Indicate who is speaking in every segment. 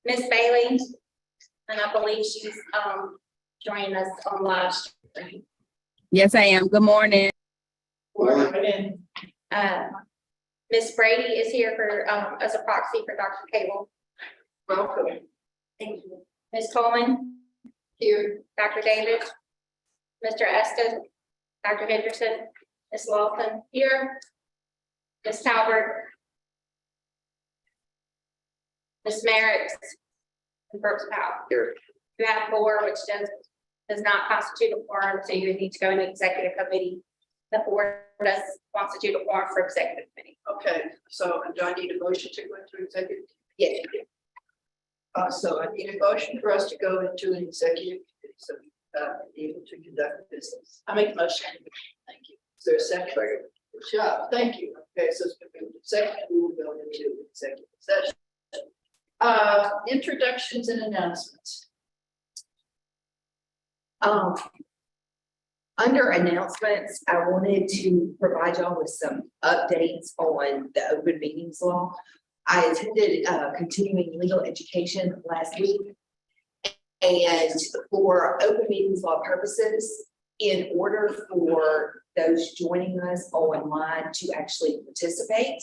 Speaker 1: Miss Bailey, and I believe she's joining us on live stream.
Speaker 2: Yes, I am. Good morning.
Speaker 1: Miss Brady is here for as a proxy for Dr. Cable.
Speaker 3: Welcome.
Speaker 1: Thank you. Ms. Coleman,
Speaker 3: Here.
Speaker 1: Dr. Davis, Mr. Estes, Dr. Henderson, Ms. Lawson here, Ms. Talbert, Ms. Merritt, and Brooks Powell.
Speaker 3: Here.
Speaker 1: You have 4, which does not constitute a quorum, so you would need to go into executive committee. The 4 does constitute a quorum for executive committee.
Speaker 3: Okay, so do I need a motion to go into executive?
Speaker 1: Yes.
Speaker 3: So I need a motion for us to go into an executive, so able to conduct business. I make a motion. Thank you. Is there a second? Good job. Thank you. Okay, so it's been moved. Second, we will go into executive session. Introductions and announcements.
Speaker 4: Under announcements, I wanted to provide y'all with some updates on the open meetings law. I attended continuing legal education last week. And for open meetings law purposes, in order for those joining us online to actually participate,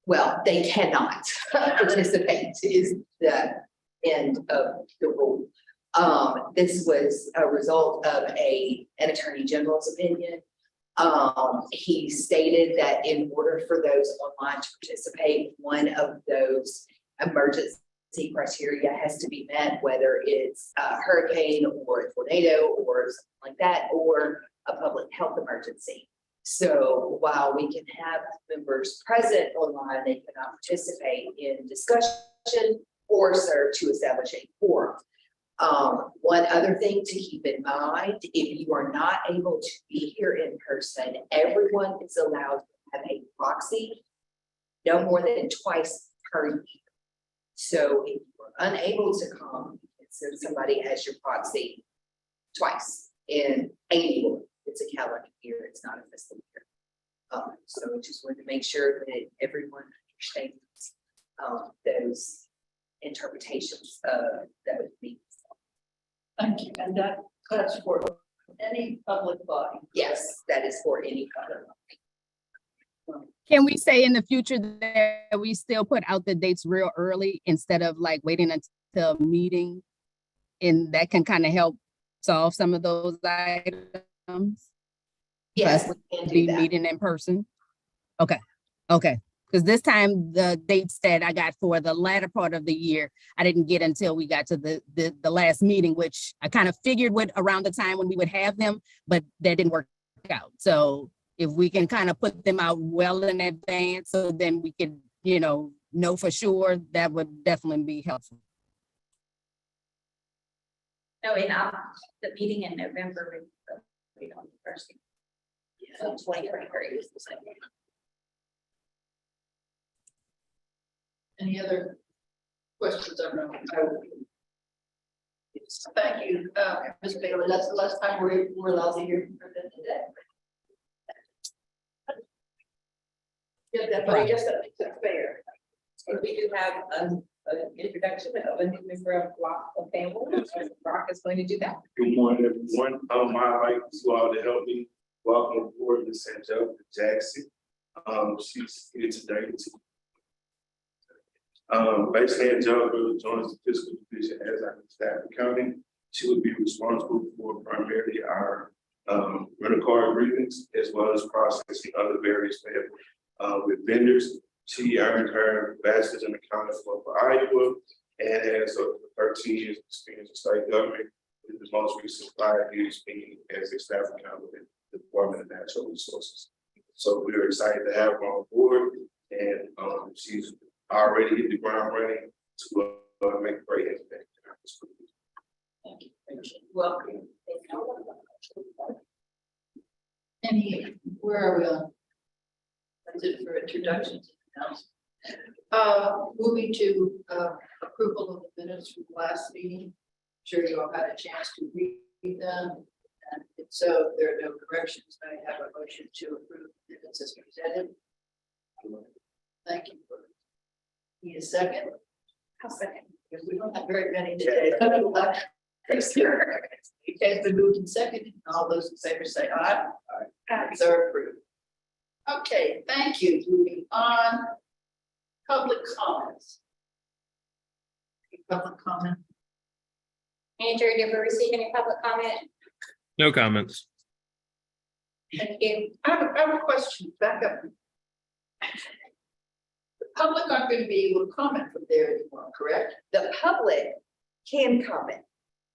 Speaker 4: well, they cannot participate is the end of the rule. This was a result of an attorney general's opinion. He stated that in order for those online to participate, one of those emergency criteria has to be met, whether it's a hurricane or a tornado or something like that, or a public health emergency. So while we can have members present online, they cannot participate in discussion or serve to establish a quorum. One other thing to keep in mind, if you are not able to be here in person, everyone is allowed to have a proxy no more than twice per year. So if you're unable to come, you can send somebody as your proxy twice in annually. It's a calendar year, it's not a fiscal year. So just wanted to make sure that everyone understands those interpretations of those meetings.
Speaker 3: Thank you. And that's for any public body.
Speaker 4: Yes, that is for any other.
Speaker 2: Can we say in the future that we still put out the dates real early instead of like waiting until a meeting? And that can kind of help solve some of those items?
Speaker 4: Yes, we can do
Speaker 2: Be
Speaker 4: that.
Speaker 2: meeting in person? Okay, okay. Because this time the dates that I got for the latter part of the year, I didn't get until we got to the last meeting, which I kind of figured would around the time when we would have them, but that didn't work out. So if we can kind of put them out well in advance, so then we could, know for sure, that would definitely be helpful.
Speaker 1: No, in the meeting in November, we don't first. So 2023 is the same.
Speaker 3: Any other questions on that? Thank you, Ms. Bailey. That's the last time we're allowed to hear from them today. Yeah, that's
Speaker 2: Right.
Speaker 3: just that's fair.
Speaker 5: And we do have an introduction of a new member of the family. Brock is going to do that.
Speaker 6: Good morning, everyone. I'd like you all to help me welcome aboard Ms. Angelica Jackson. She's here today to basically Angelica joins the fiscal division as our staff accounting. She would be responsible for primarily our rental car agreements as well as processing other various with vendors. She earned her bachelor's in accounting for Iowa and has over 13 years of experience in state government, with the most recent 5 years being as a staff accountant with the Department of Natural Resources. So we're excited to have her on board, and she's already hit the ground running to make a great impact.
Speaker 3: Thank you. Welcome. Where are we on? That's it for introductions and announcements. Moving to approval of the minutes from the last meeting. Sure you all had a chance to read them. And if so, there are no corrections. I have a motion to approve the minutes as presented. Thank you. Need a second?
Speaker 1: I'll second.
Speaker 3: Because we don't have very many today. Sure. It has been moved and seconded. All those in favor say aye. So approved. Okay, thank you. Moving on. Public comments. Any public comment?
Speaker 1: Andrew, did we receive any public comment?
Speaker 7: No comments.
Speaker 1: Thank you.
Speaker 3: I have a question. Back up. The public aren't going to be able to comment from there anymore, correct?
Speaker 4: The public can comment.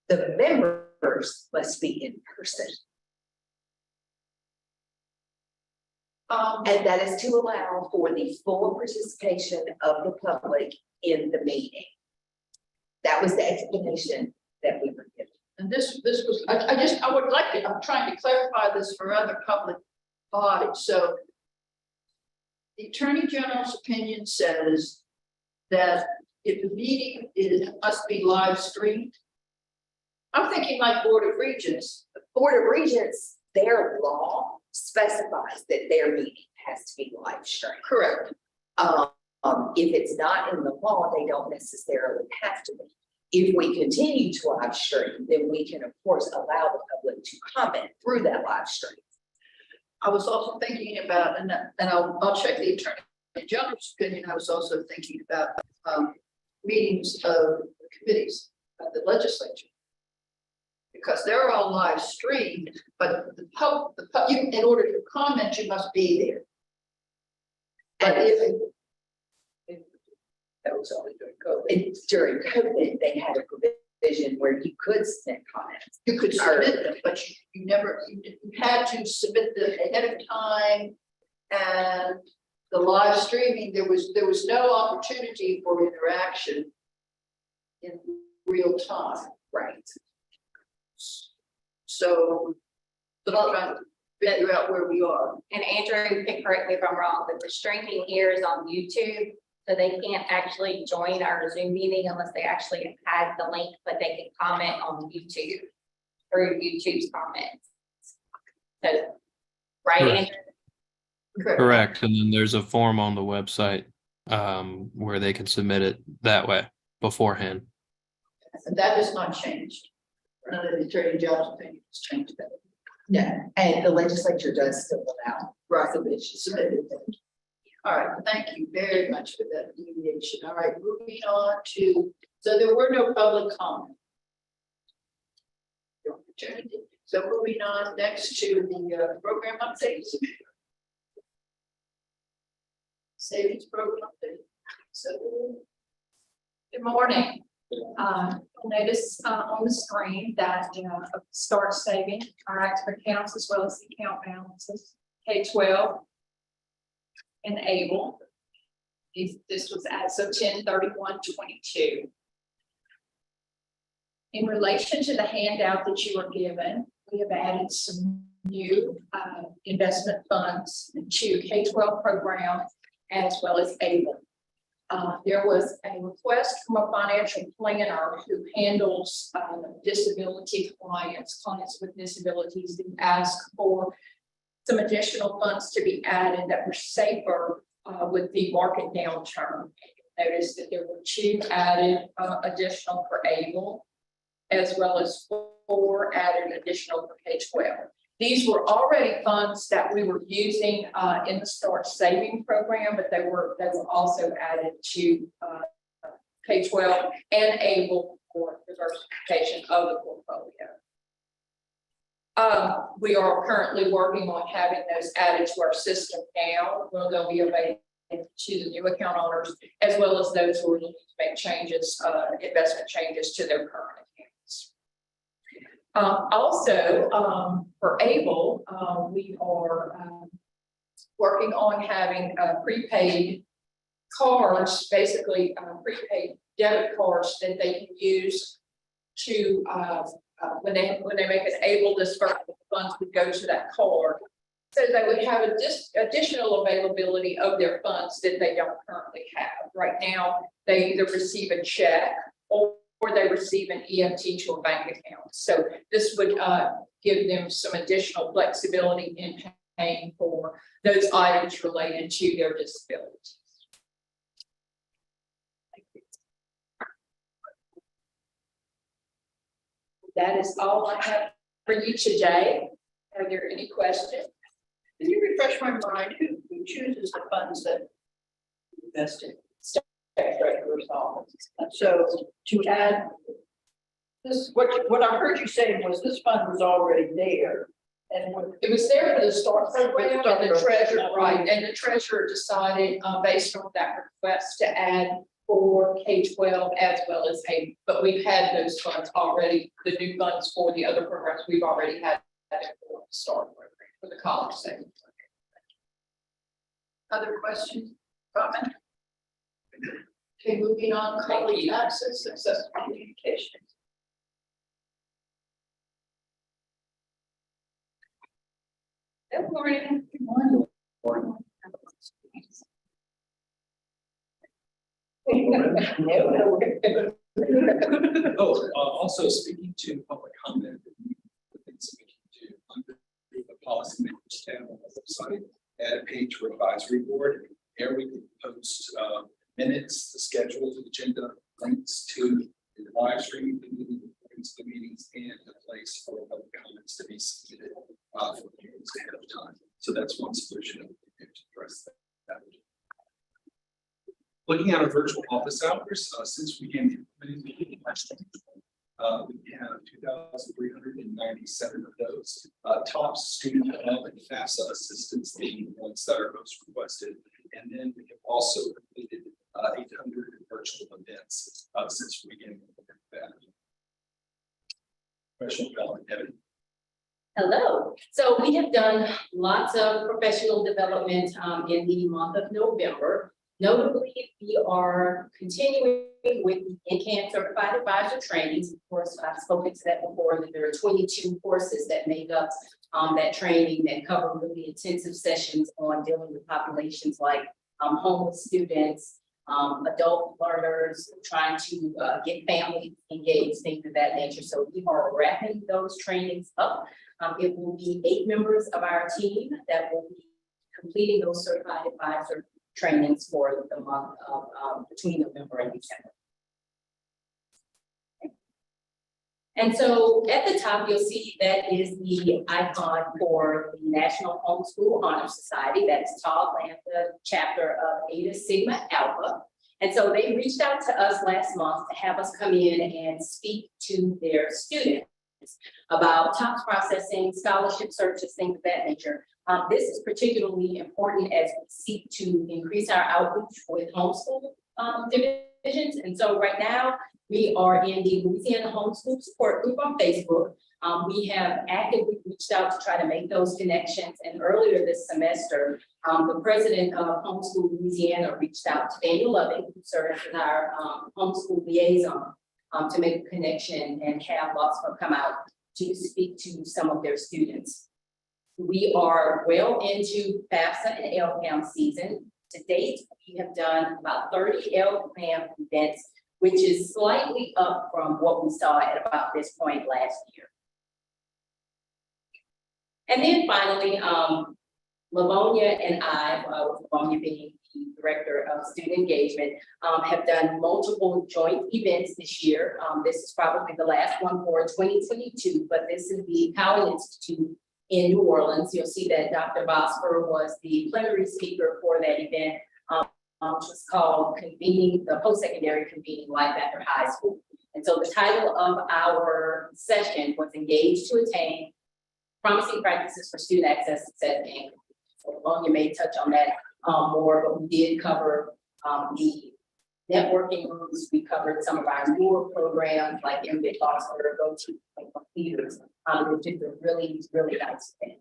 Speaker 4: The members must be in person. And that is to allow for the full participation of the public in the meeting. That was the explanation that we were given.
Speaker 3: And this was, I would like to, I'm trying to clarify this for other public bodies. So the Attorney General's opinion says that if the meeting must be live streamed. I'm thinking like Board of Regents.
Speaker 4: The Board of Regents, their law specifies that their meeting has to be live streamed.
Speaker 3: Correct.
Speaker 4: If it's not in the law, they don't necessarily have to be. If we continue to live stream, then we can, of course, allow the public to comment through that live stream.
Speaker 3: I was also thinking about, and I'll check the Attorney General's opinion. I was also thinking about meetings of the committees of the legislature. Because they're all live streamed, but in order to comment, you must be there. But if that was only during COVID.
Speaker 4: During COVID, they had a provision where you could submit comments.
Speaker 3: You could submit them, but you had to submit them ahead of time. And the live streaming, there was no opportunity for interaction in real time.
Speaker 4: Right.
Speaker 3: So, but I'm trying to figure out where we are.
Speaker 1: And Andrew, you can correct me if I'm wrong, but the streaming here is on YouTube. So they can't actually join our Zoom meeting unless they actually have the link, but they can comment on YouTube through YouTube's comments. So, right,
Speaker 7: Correct.
Speaker 1: Andrew?
Speaker 7: Correct. And then there's a form on the website where they can submit it that way beforehand.
Speaker 3: And that has not changed. None of the Attorney General's opinion has changed that.
Speaker 4: Yeah, and the legislature does still allow
Speaker 3: Submitted. All right, thank you very much for that deviation. All right, moving on to, so there were no public comment. No opportunity. So moving on next to the program updates. Savings program update. So.
Speaker 8: Good morning. Notice on the screen that start saving our active accounts as well as the account balances, K-12 and ABLE. This was as of 10/31/22. In relation to the handout that you were given, we have added some new investment funds to K-12 program as well as ABLE. There was a request from a financial planner who handles disability clients with disabilities, to ask for some additional funds to be added that were safer with the market downturn. Notice that there were 2 added additional for ABLE, as well as 4 added additional for K-12. These were already funds that we were using in the Start Saving program, but they were also added to K-12 and ABLE for diversification of the portfolio. We are currently working on having those added to our system now. They'll be available to the new account owners, as well as those who are looking to make changes, investment changes to their current accounts. Also, for ABLE, we are working on having prepaid cards, basically prepaid debit cards that they can use to when they make an ABLE disbursement, the funds would go to that card. So they would have additional availability of their funds that they don't currently have. Right now, they either receive a check or they receive an EFT to a bank account. So this would give them some additional flexibility in paying for those items related to their disabilities. that is all I have for you today. Are there any questions?
Speaker 3: Can you refresh my mind, who chooses the funds that invest in? Treasurer's office. And so to add this, what I heard you saying was this fund was already there. And
Speaker 8: It was there for the START program,
Speaker 3: START
Speaker 8: and the treasurer,
Speaker 3: program.
Speaker 8: right, and the treasurer decided, based on that request, to add for K-12 as well as A, but we've had those funds already, the new funds for the other programs, we've already had that for the START program, for the college segment.
Speaker 3: other questions, comment? Okay, moving on, college access, successful communication.
Speaker 1: Good morning.
Speaker 3: Good morning.
Speaker 9: Also speaking to public comment, the things that we can do under the policy makers tab on the website, add a page for advisory board. There we can post minutes, the schedule, the agenda, links to the advisory meeting, links to the meetings, and a place for public comments to be submitted for meetings ahead of time. So that's one solution that we can do to address that. Looking at our virtual office hours, since we began implementing the last we have 2,397 of those. Top student hub and FAFSA assistants being the ones that are most requested. And then we have also completed 800 virtual events since we began that. Professional development, Evan.
Speaker 10: Hello. So we have done lots of professional development in the month of November. Notably, we are continuing with the NCAN certified advisor trainings. Of course, I've spoken to that before, that there are 22 courses that make up that training that cover really intensive sessions on dealing with populations like homeless students, adult learners, trying to get families engaged, things of that nature. So we are wrapping those trainings up. It will be 8 members of our team that will be completing those certified advisor trainings for the month of between November and December. And so at the top, you'll see that is the icon for the National Homeschool Honor Society. That's Tau Lambda chapter of Eta Sigma Alpha. And so they reached out to us last month to have us come in and speak to their students about TOPS processing, scholarship searches, things of that nature. This is particularly important as we seek to increase our outreach with homeschool divisions. And so right now, we are in the Louisiana Homeschool Support Group on Facebook. We have actively reached out to try to make those connections. And earlier this semester, the president of Homeschool Louisiana reached out to Daniel Loving, who serves as our homeschool liaison, to make a connection and have LOSFA come out to speak to some of their students. We are well into FAFSA and LCAM season. To date, we have done about 30 LCAM events, which is slightly up from what we saw at about this point last year. And then finally, Livonia and I, Livonia being the Director of Student Engagement, have done multiple joint events this year. This is probably the last one for 2022, but this is the Cowan Institute in New Orleans. You'll see that Dr. Bosper was the plenary speaker for that event, which was called Convening the Post-Secondary Convening Life After High School. And so the title of our session was Engaged to Attain Promising Practices for Student Access, Success, and so Livonia may touch on that more, but we did cover the networking groups. We covered some of our newer programs like MBA Foster, Go To Leaders, which is a really, really nice thing.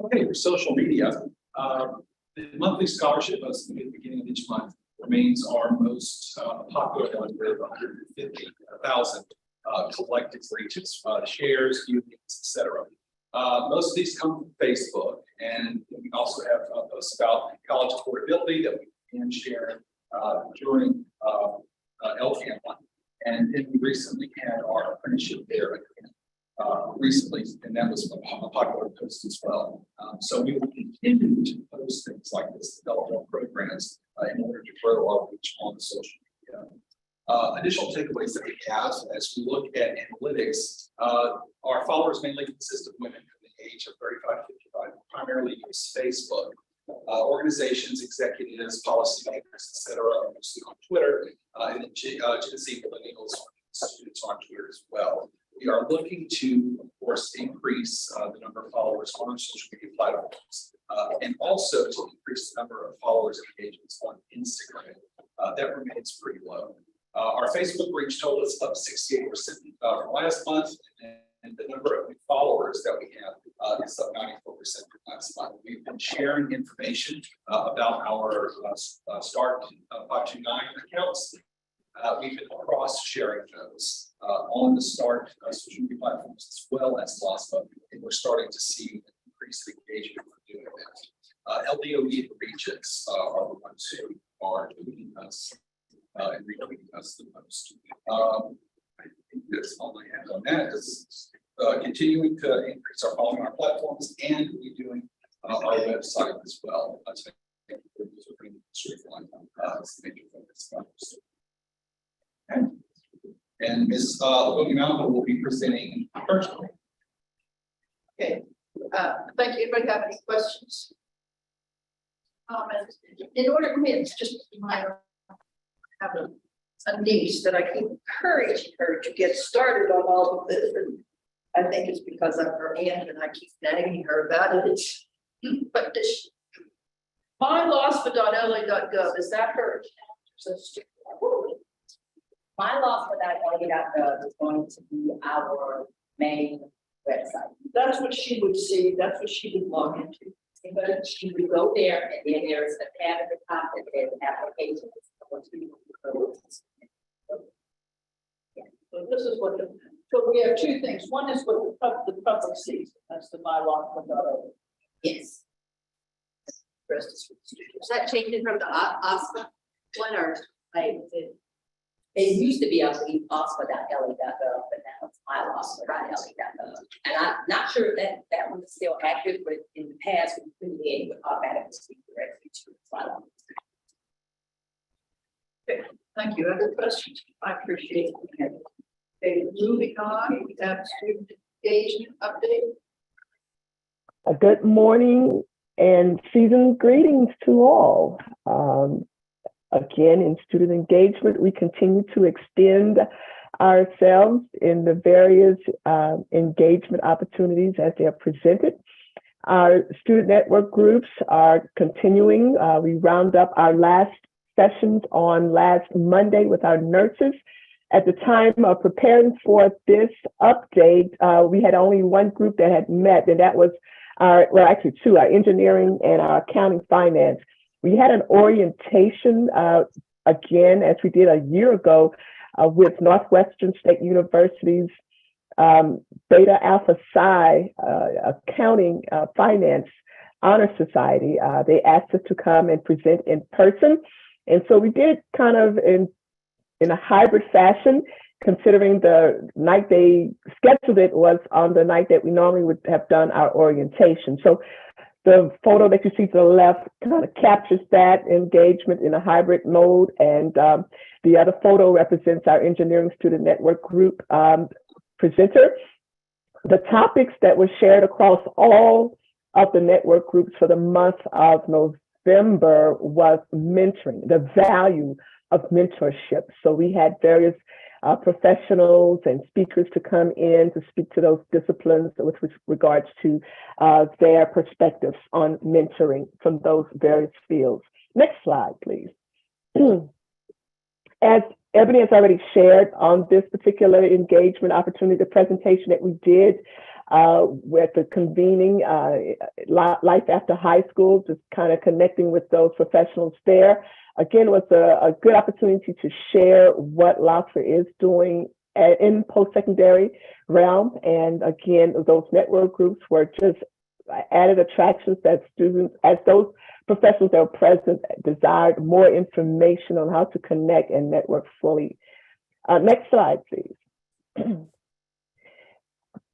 Speaker 9: Okay, for social media, the monthly scholarship post at the beginning of each month remains our most popular one with 150,000 collected reaches, shares, viewings, etc. Most of these come from Facebook, and we also have posts about college affordability that we can share during LCAM one. And then we recently had our apprenticeship there recently, and that was a popular post as well. So we will continue to post things like this, develop more programs in order to grow our reach on social media. Additional takeaways that we have as we look at analytics, our followers mainly consist of women from the age of 35 to 55, primarily use Facebook. Organizations, executives, policymakers, et cetera, are mostly on Twitter, and then Gen Z millennials students on Twitter as well. We are looking to, of course, increase the number of followers on our social media platforms, and also to increase the number of followers and engagements on Instagram. That remains pretty low. Our Facebook reach total is up 68% from last month, and the number of new followers that we have is up 94% from last month. We've been sharing information about our Start 529 accounts. We've been cross-sharing those on the Start social media platforms as well as LOSFA, and we're starting to see an increase in engagement for doing that. LDOE regions are the ones who are tweeting us and retweeting us the most. I think that's all I have on that. Is continuing to increase our following on our platforms and redoing our website as well. Okay. And Ms. Malcolm will be presenting virtually.
Speaker 3: Okay, thank you. Anybody have any questions? In order for me, it's just my have a niece that I keep encouraging her to get started on all of this, and I think it's because I'm her aunt and I keep nagging her about it. But this mylosfa.la.gov, is that her?
Speaker 10: MyLawSfa.la.gov is going to be our main website.
Speaker 3: That's what she would see. That's what she would log into.
Speaker 10: But she would go there, and then there's a tab at the top that says applications.
Speaker 3: So this is what so we have two things. One is what the public sees. That's the mylosfa.la.
Speaker 10: Yes.
Speaker 3: Rest is for the students. Is that changing from the OSFA one or like
Speaker 10: It used to be, I believe, OSFA.la.gov, but now it's MyLawSfa.la.gov. And I'm not sure if that one's still active, but in the past, we couldn't be able to automatically speak directly to MyLawSfa.
Speaker 3: Okay, thank you. Other questions? I appreciate it. Okay, moving on, we have student engagement update.
Speaker 11: Good morning and season greetings to all. Again, in student engagement, we continue to extend ourselves in the various engagement opportunities as they are presented. Our student network groups are continuing. We round up our last sessions on last Monday with our nurses. At the time of preparing for this update, we had only one group that had met, and that was actually two, our engineering and our accounting finance. We had an orientation, again, as we did a year ago with Northwestern State University's Beta Alpha Psi Accounting Finance Honor Society. They asked us to come and present in person. And so we did kind of in a hybrid fashion, considering the night they scheduled it was on the night that we normally would have done our orientation. So the photo that you see to the left kind of captures that engagement in a hybrid mode. And the other photo represents our engineering student network group presenter. The topics that were shared across all of the network groups for the month of November was mentoring, the value of mentorship. So we had various professionals and speakers to come in to speak to those disciplines with regards to their perspectives on mentoring from those various fields. Next slide, please. As Ebony has already shared on this particular engagement opportunity, the presentation that we did with the convening Life After High School, just kind of connecting with those professionals there. Again, was a good opportunity to share what LOSFA is doing in post-secondary realm. And again, those network groups were just added attractions that students, as those professionals that were present, desired more information on how to connect and network fully. Next slide, please.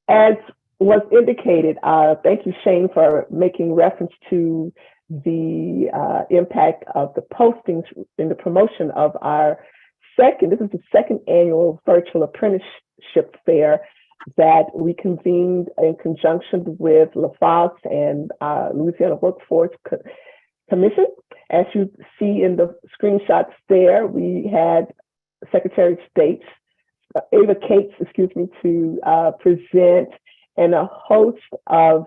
Speaker 11: As was indicated, thank you, Shane, for making reference to the impact of the postings in the promotion of our this is the second annual virtual apprenticeship fair that we convened in conjunction with LaFosse and Louisiana Workforce Commission. As you see in the screenshots there, we had Secretary of State Ava Cates, to present, and a host of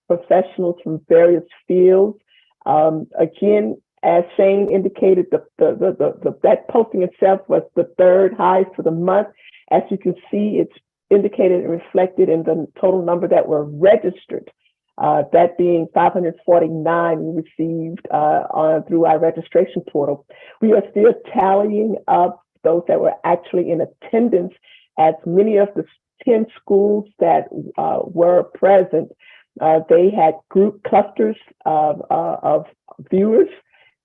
Speaker 11: professionals from various fields. Again, as Shane indicated, that posting itself was the third highest for the month. As you can see, it's indicated and reflected in the total number that were registered. That being 549 we received through our registration portal. We are still tallying up those that were actually in attendance, as many of the 10 schools that were present, they had group clusters of viewers.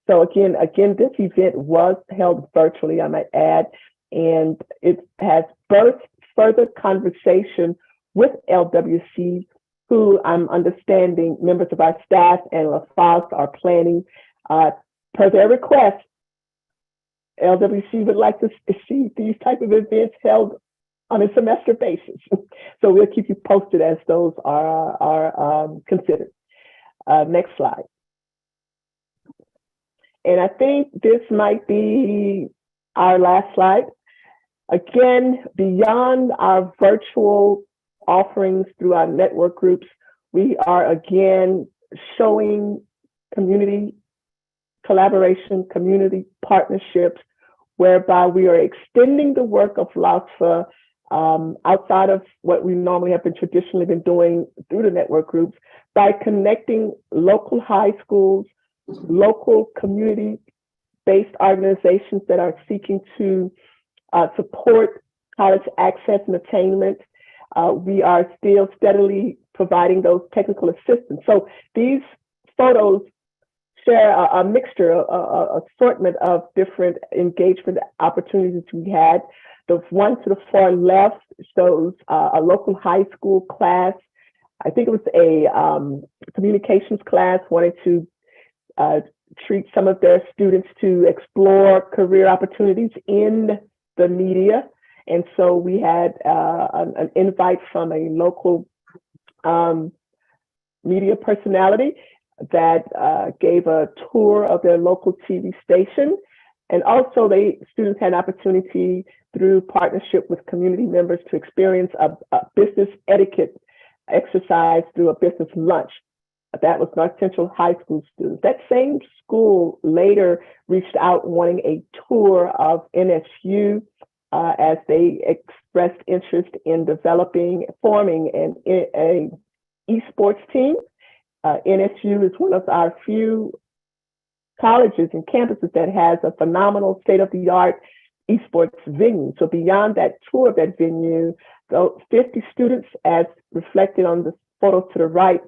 Speaker 11: So again, this event was held virtually, I might add, and it has birthed further conversation with LWC, who I'm understanding members of our staff and LaFosse are planning. Per their request, LWC would like to see these type of events held on a semester basis. So we'll keep you posted as those are considered. Next slide. And I think this might be our last slide. Again, beyond our virtual offerings through our network groups, we are again showing community collaboration, community partnerships, whereby we are extending the work of LOSFA outside of what we normally have traditionally been doing through the network groups by connecting local high schools, local community-based organizations that are seeking to support college access and attainment. We are still steadily providing those technical assistance. So these photos share a mixture, assortment of different engagement opportunities we had. The one to the far left shows a local high school class. I think it was a communications class, wanted to treat some of their students to explore career opportunities in the media. And so we had an invite from a local media personality that gave a tour of their local TV station. And also students had an opportunity through partnership with community members to experience a business etiquette exercise through a business lunch. That was North Central High School students. That same school later reached out wanting a tour of NSU as they expressed interest in forming an esports team. NSU is one of our few colleges and campuses that has a phenomenal state-of-the-art esports venue. So beyond that tour of that venue, 50 students, as reflected on the photo to the right,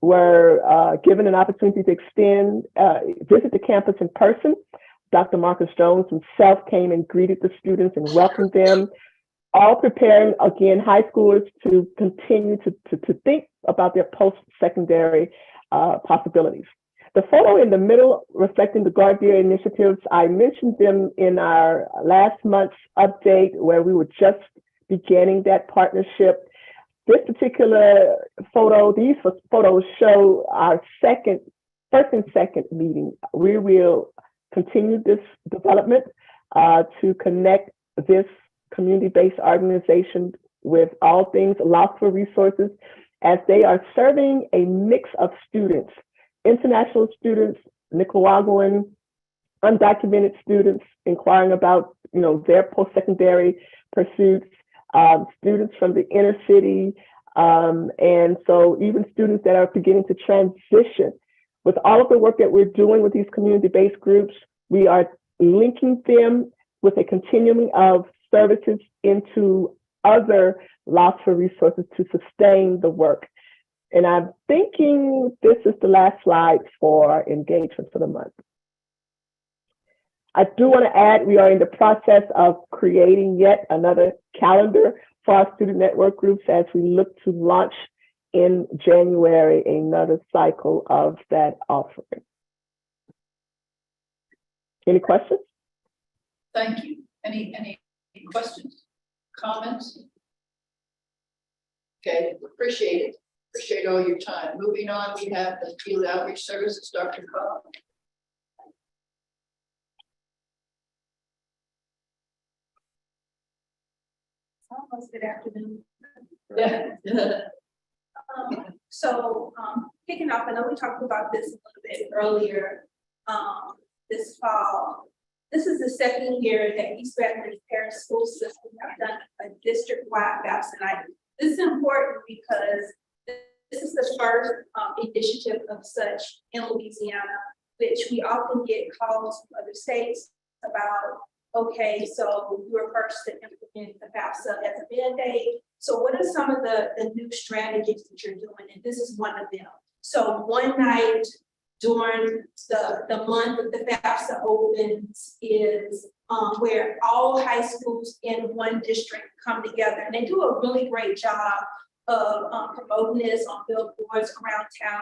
Speaker 11: were given an opportunity to visit the campus in person. Dr. Marcus Jones himself came and greeted the students and welcomed them, all preparing, again, high schoolers to continue to think about their post-secondary possibilities. The photo in the middle reflecting the Guardia initiatives, I mentioned them in our last month's update where we were just beginning that partnership. This particular photo, these photos show our first and second meeting. We will continue this development to connect this community-based organization with all things LOSFA resources, as they are serving a mix of students, international students, Nicaraguan, undocumented students inquiring about their post-secondary pursuits, students from the inner city, and so even students that are beginning to transition. With all of the work that we're doing with these community-based groups, we are linking them with a continuum of services into other LOSFA resources to sustain the work. And I'm thinking this is the last slide for engagement for the month. I do want to add, we are in the process of creating yet another calendar for our student network groups as we look to launch in January another cycle of that offering. Any questions?
Speaker 3: Thank you. Any questions, comments? Okay, appreciate it. Appreciate all your time. Moving on, we have the field outreach services, Dr. Cobb.
Speaker 8: Almost good afternoon.
Speaker 3: Yeah.
Speaker 8: Kicking off, I know we talked about this a little bit earlier, this fall. This is the second year that East Baton Rouge Parish School System have done a district-wide FAFSA. This is important because this is the first initiative of such in Louisiana, which we often get calls from other states about, okay, so you were first to implement the FAFSA as a Band-Aid. So what are some of the new strategies that you're doing? And this is one of them. So one night during the month that the FAFSA opens is where all high schools in one district come together. And they do a really great job of promoting this on billboards around town.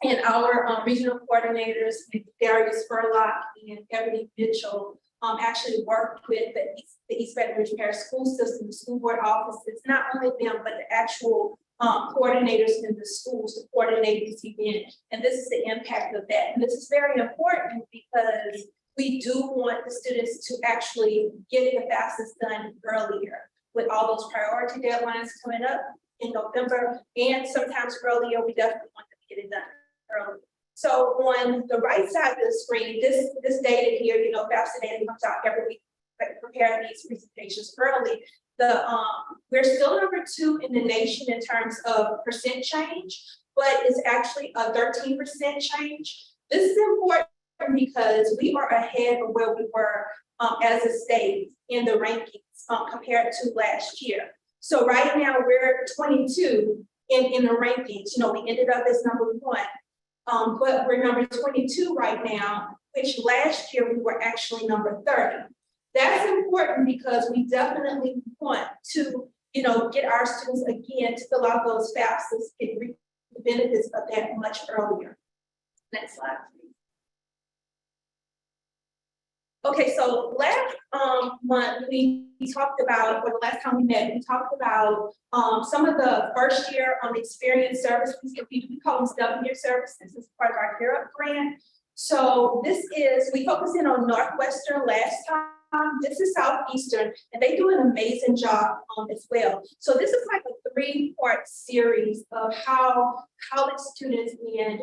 Speaker 8: And our regional coordinators, Darius Furlock and Ebony Mitchell, actually worked with the East Baton Rouge Parish School System, the school board offices, not only them, but the actual coordinators in the schools to coordinate this event. And this is the impact of that. And this is very important because we do want the students to actually get the FAFSA done earlier with all those priority deadlines coming up in November, and sometimes earlier. We definitely want them to get it done early. So on the right side of the screen, this data here, FAFSA data comes out every week, preparing these presentations early. We're still number 2 in the nation in terms of percent change, but it's actually a 13% change. This is important because we are ahead of where we were as a state in the rankings compared to last year. So right now we're 22 in the rankings. We ended up as number 1. But we're number 22 right now, which last year we were actually number 30. That's important because we definitely want to, get our students again to fill out those FAFSAs and reap the benefits of that much earlier. Next slide, please. Okay, so last month we talked about, or the last time we met, we talked about some of the first year experience services. We call them stub-year services. This is part of our Gear Up grant. So we focus in on Northwestern last time. This is Southeastern, and they do an amazing job as well. So this is like a 3-part series of how college students and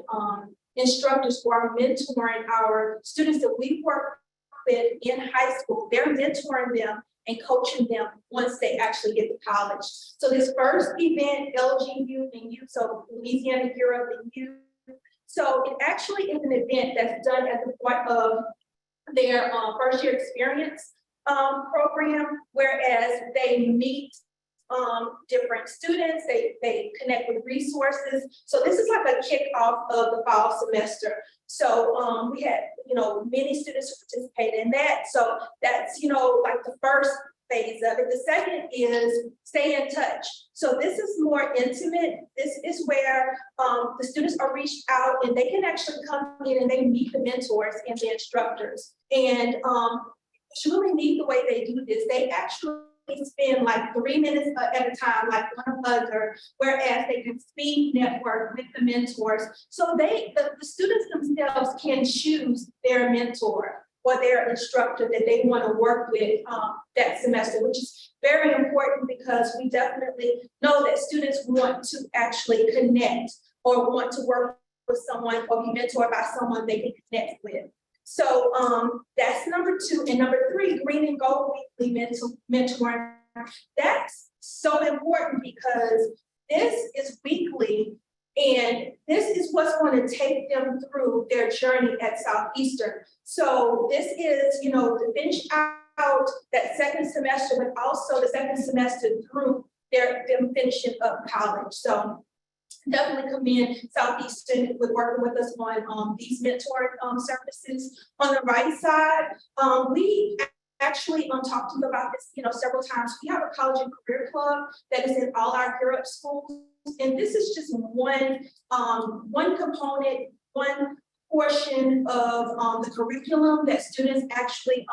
Speaker 8: instructors who are mentoring our students that we work with in high school, they're mentoring them and coaching them once they actually get to college. So this first event, LGU and U, so Louisiana Gear Up and U. So it actually is an event that's done as a part of their first year experience program, whereas they meet different students, they connect with resources. So this is like a kickoff of the fall semester. So we had, many students who participated in that. So that's, like the first phase of it. The second is stay in touch. So this is more intimate. This is where the students are reached out and they can actually come in and they meet the mentors and the instructors. And it's really neat the way they do this. They actually spend like 3 minutes at a time, like one another, whereas they can speed network with the mentors. So the students themselves can choose their mentor or their instructor that they want to work with that semester, which is very important because we definitely know that students want to actually connect or want to work with someone or be mentored by someone they can connect with. So that's number 2. And number 3, Green and Gold Weekly mentoring. That's so important because this is weekly and this is what's going to take them through their journey at Southeastern. So this is, to finish out that second semester, but also the second semester through them finishing up college. So definitely commend Southeastern with working with us on these mentor services. On the right side, we actually talked to you about this, several times. We have a college and career club that is in all our Gear Up schools, and this is just one component, one
Speaker 12: portion of the curriculum that students actually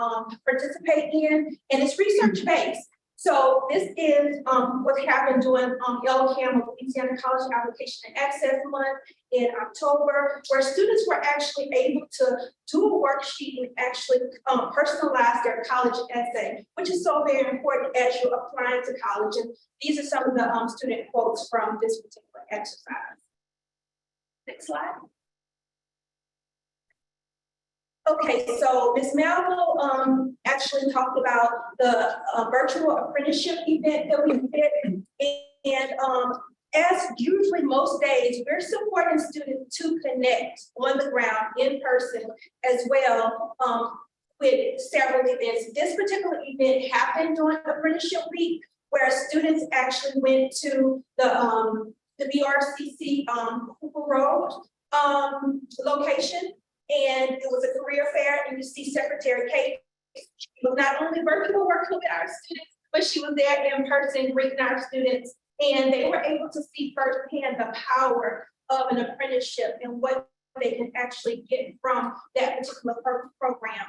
Speaker 12: participate in, and it's research-based. So this is what happened during LCAM, Louisiana College Application and Access Month in October, where students were actually able to do a worksheet and actually personalize their college essay, which is so very important as you're applying to college. And these are some of the student quotes from this particular exercise. Next slide. Okay, so Ms. Malvo actually talked about the virtual apprenticeship event that we did. And as usually most days, we're supporting students to connect on the ground in person as well with several events. This particular event happened during Apprenticeship Week, where students actually went to the BRCC Cooper Road location. And it was a career fair, and you see Secretary Kate. She was not only virtual working with our students, but she was there in person greeting our students. And they were able to see firsthand the power of an apprenticeship and what they can actually get from that particular program.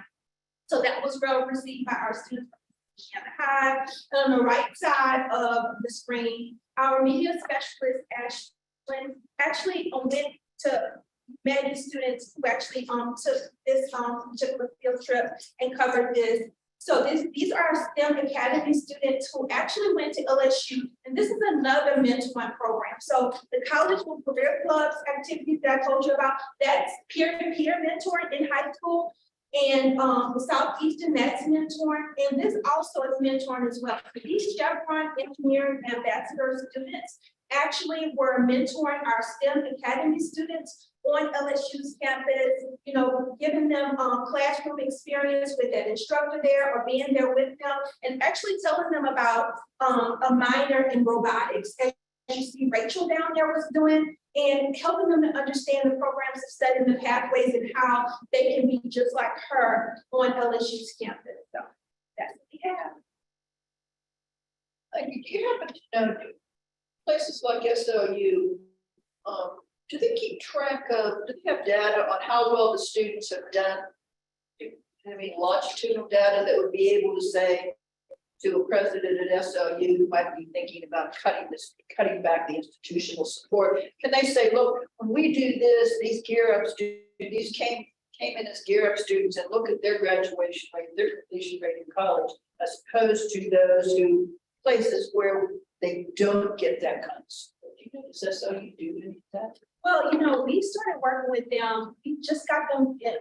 Speaker 12: So that was well received by our students from Louisiana High. On the right side of the screen, our media specialist actually went to many students who actually took this particular field trip and covered this. So these are STEM Academy students who actually went to LSU, and this is another mentoring program. So the college with career clubs activities that I told you about, that's peer-to-peer mentoring in high school. And the Southeastern, that's mentoring, and this also is mentoring as well. These Chevron Engineering Ambassador students actually were mentoring our STEM Academy students on LSU's campus, you know, giving them classroom experience with that instructor there or being there with them, and actually telling them about a minor in robotics. As you see Rachel down there was doing, and helping them to understand the programs of study and the pathways and how they can be just like her on LSU's campus. So that's what we have.
Speaker 3: Thank you. Do you happen to know places like SLU, do they keep track of, do they have data on how well the students have done? I mean, longitudinal data that would be able to say to a president at SLU who might be thinking about cutting back the institutional support. Can they say, look, when we do this, these gear up students, these came in as gear up students, and look at their graduation rate, their completion rate in college, as opposed to those who places where they don't get that kind of support. You know, does SLU do any of that?
Speaker 12: Well, you know, we started working with them. We just got them in,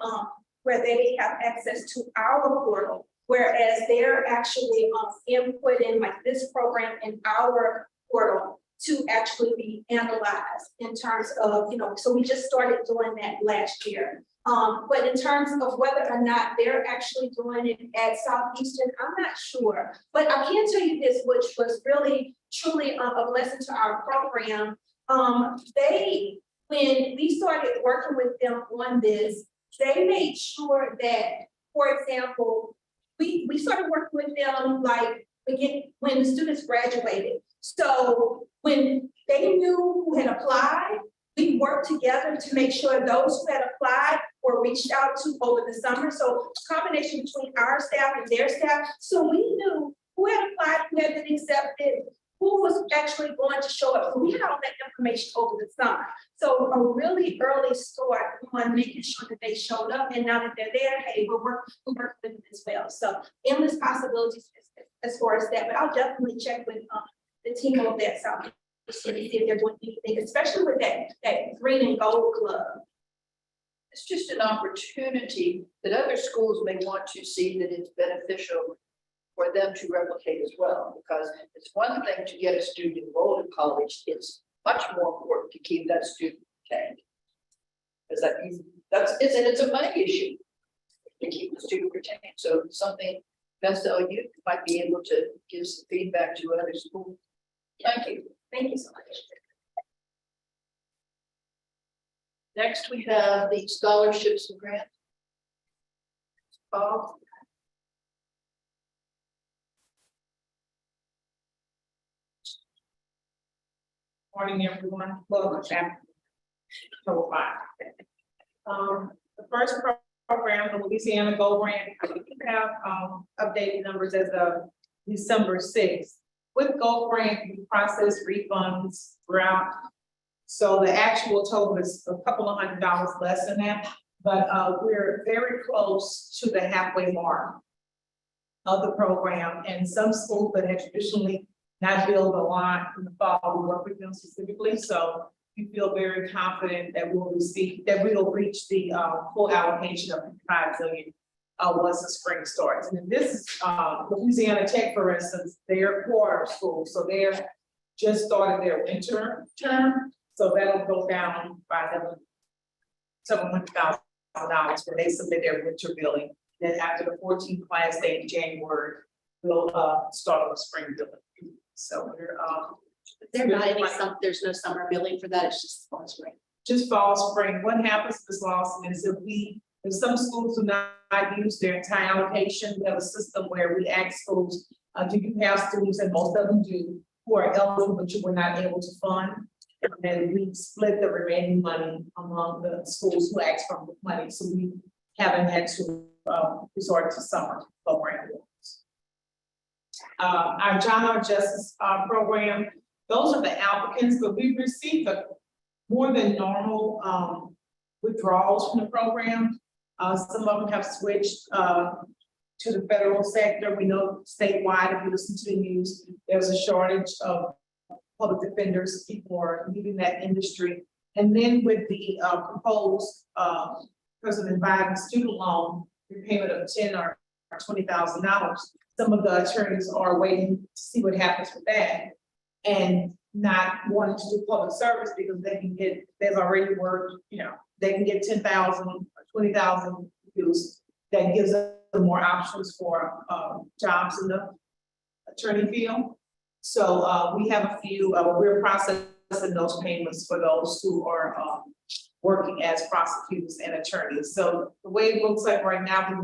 Speaker 12: where they have access to our portal, whereas they're actually inputting like this program in our portal to actually be analyzed in terms of, you know, so we just started doing that last year. But in terms of whether or not they're actually doing it at Southeastern, I'm not sure. But I can tell you this, which was really, truly a blessing to our program. When we started working with them on this, they made sure that, for example, we started working with them like again when the students graduated. So when they knew who had applied, we worked together to make sure those who had applied were reached out to over the summer. So combination between our staff and their staff. So we knew who had applied, who had been accepted, who was actually going to show up. So we had all that information over the summer. So a really early start on making sure that they showed up, and now that they're there, hey, we work with them as well. So endless possibilities as far as that, but I'll definitely check with the team over there at South City, see if they're doing anything, especially with that green and gold club.
Speaker 3: It's just an opportunity that other schools may want to see that it's beneficial for them to replicate as well, because it's one thing to get a student enrolled in college, it's much more important to keep that student retained. Because it's a money issue to keep the student retained. So something SLU might be able to give some feedback to other schools. Thank you.
Speaker 12: Thank you so much.
Speaker 3: Next, we have the scholarships and grants. Paul.
Speaker 5: Morning, everyone. Welcome back. So, The first program, the Louisiana Gold Grant, I think we have, updated numbers as of December 6th. With Gold Grant, we process refunds throughout. So the actual total is a couple of $100 less than that, but, we're very close to the halfway mark of the program, and some schools that have traditionally not billed a lot in the fall, we work with them specifically, so we feel very confident that we'll reach the full allocation of 5 million once the spring starts. And then this is Louisiana Tech, for instance, they're quarter school, so they're just started their winter term, so that'll go down by $700,000 when they submit their winter billing. Then after the 14th class day in January, we'll start on the spring billing. So we're
Speaker 3: There's not any there's no summer billing for that, it's just fall spring.
Speaker 5: just fall, spring. What happens, Ms. Lawson, is if some schools do not use their entire allocation, we have a system where we ask schools, do you have students, and most of them do, who are eligible, but you were not able to fund? And then we split the remaining money among the schools who asked for the money, so we haven't had to resort to summer program. Our John R. Justice program, those are the applicants, but we've received more than normal withdrawals from the program. Some of them have switched to the federal sector. We know statewide, if you listen to the news, there's a shortage of public defenders. People are leaving that industry. And then with the proposed President Biden student loan repayment of $10,000 or $20,000, some of the attorneys are waiting to see what happens with that, and not wanting to do public service because they've already worked, they can get 10,000 or 20,000 views. That gives them more options for jobs in the attorney field. So we have a few, we're processing those payments for those who are working as prosecutors and attorneys. So the way it looks like right now,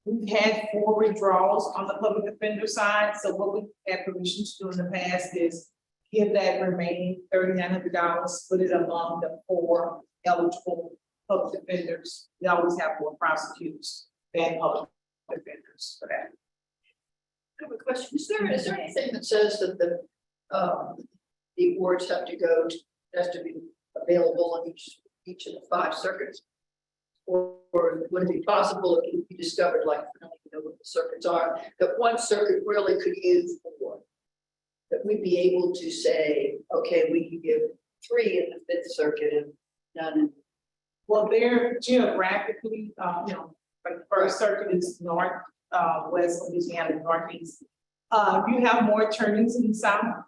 Speaker 5: we've had 4 withdrawals on the public defender side. So what we've had permission to do in the past is give that remaining $3,900, split it among the 4 eligible public defenders. We always have more prosecutors than public defenders for that.
Speaker 3: I have a question. Is there anything that says that the awards have to be available in each of the 5 circuits? Or would it be possible if you discovered, like, I don't even know what the circuits are, that one circuit really could use more? That we'd be able to say, okay, we can give 3 in the 5th circuit and none in.
Speaker 5: Well, they're geographically, like the first circuit is north, west Louisiana, northeast. You have more attorneys in the south.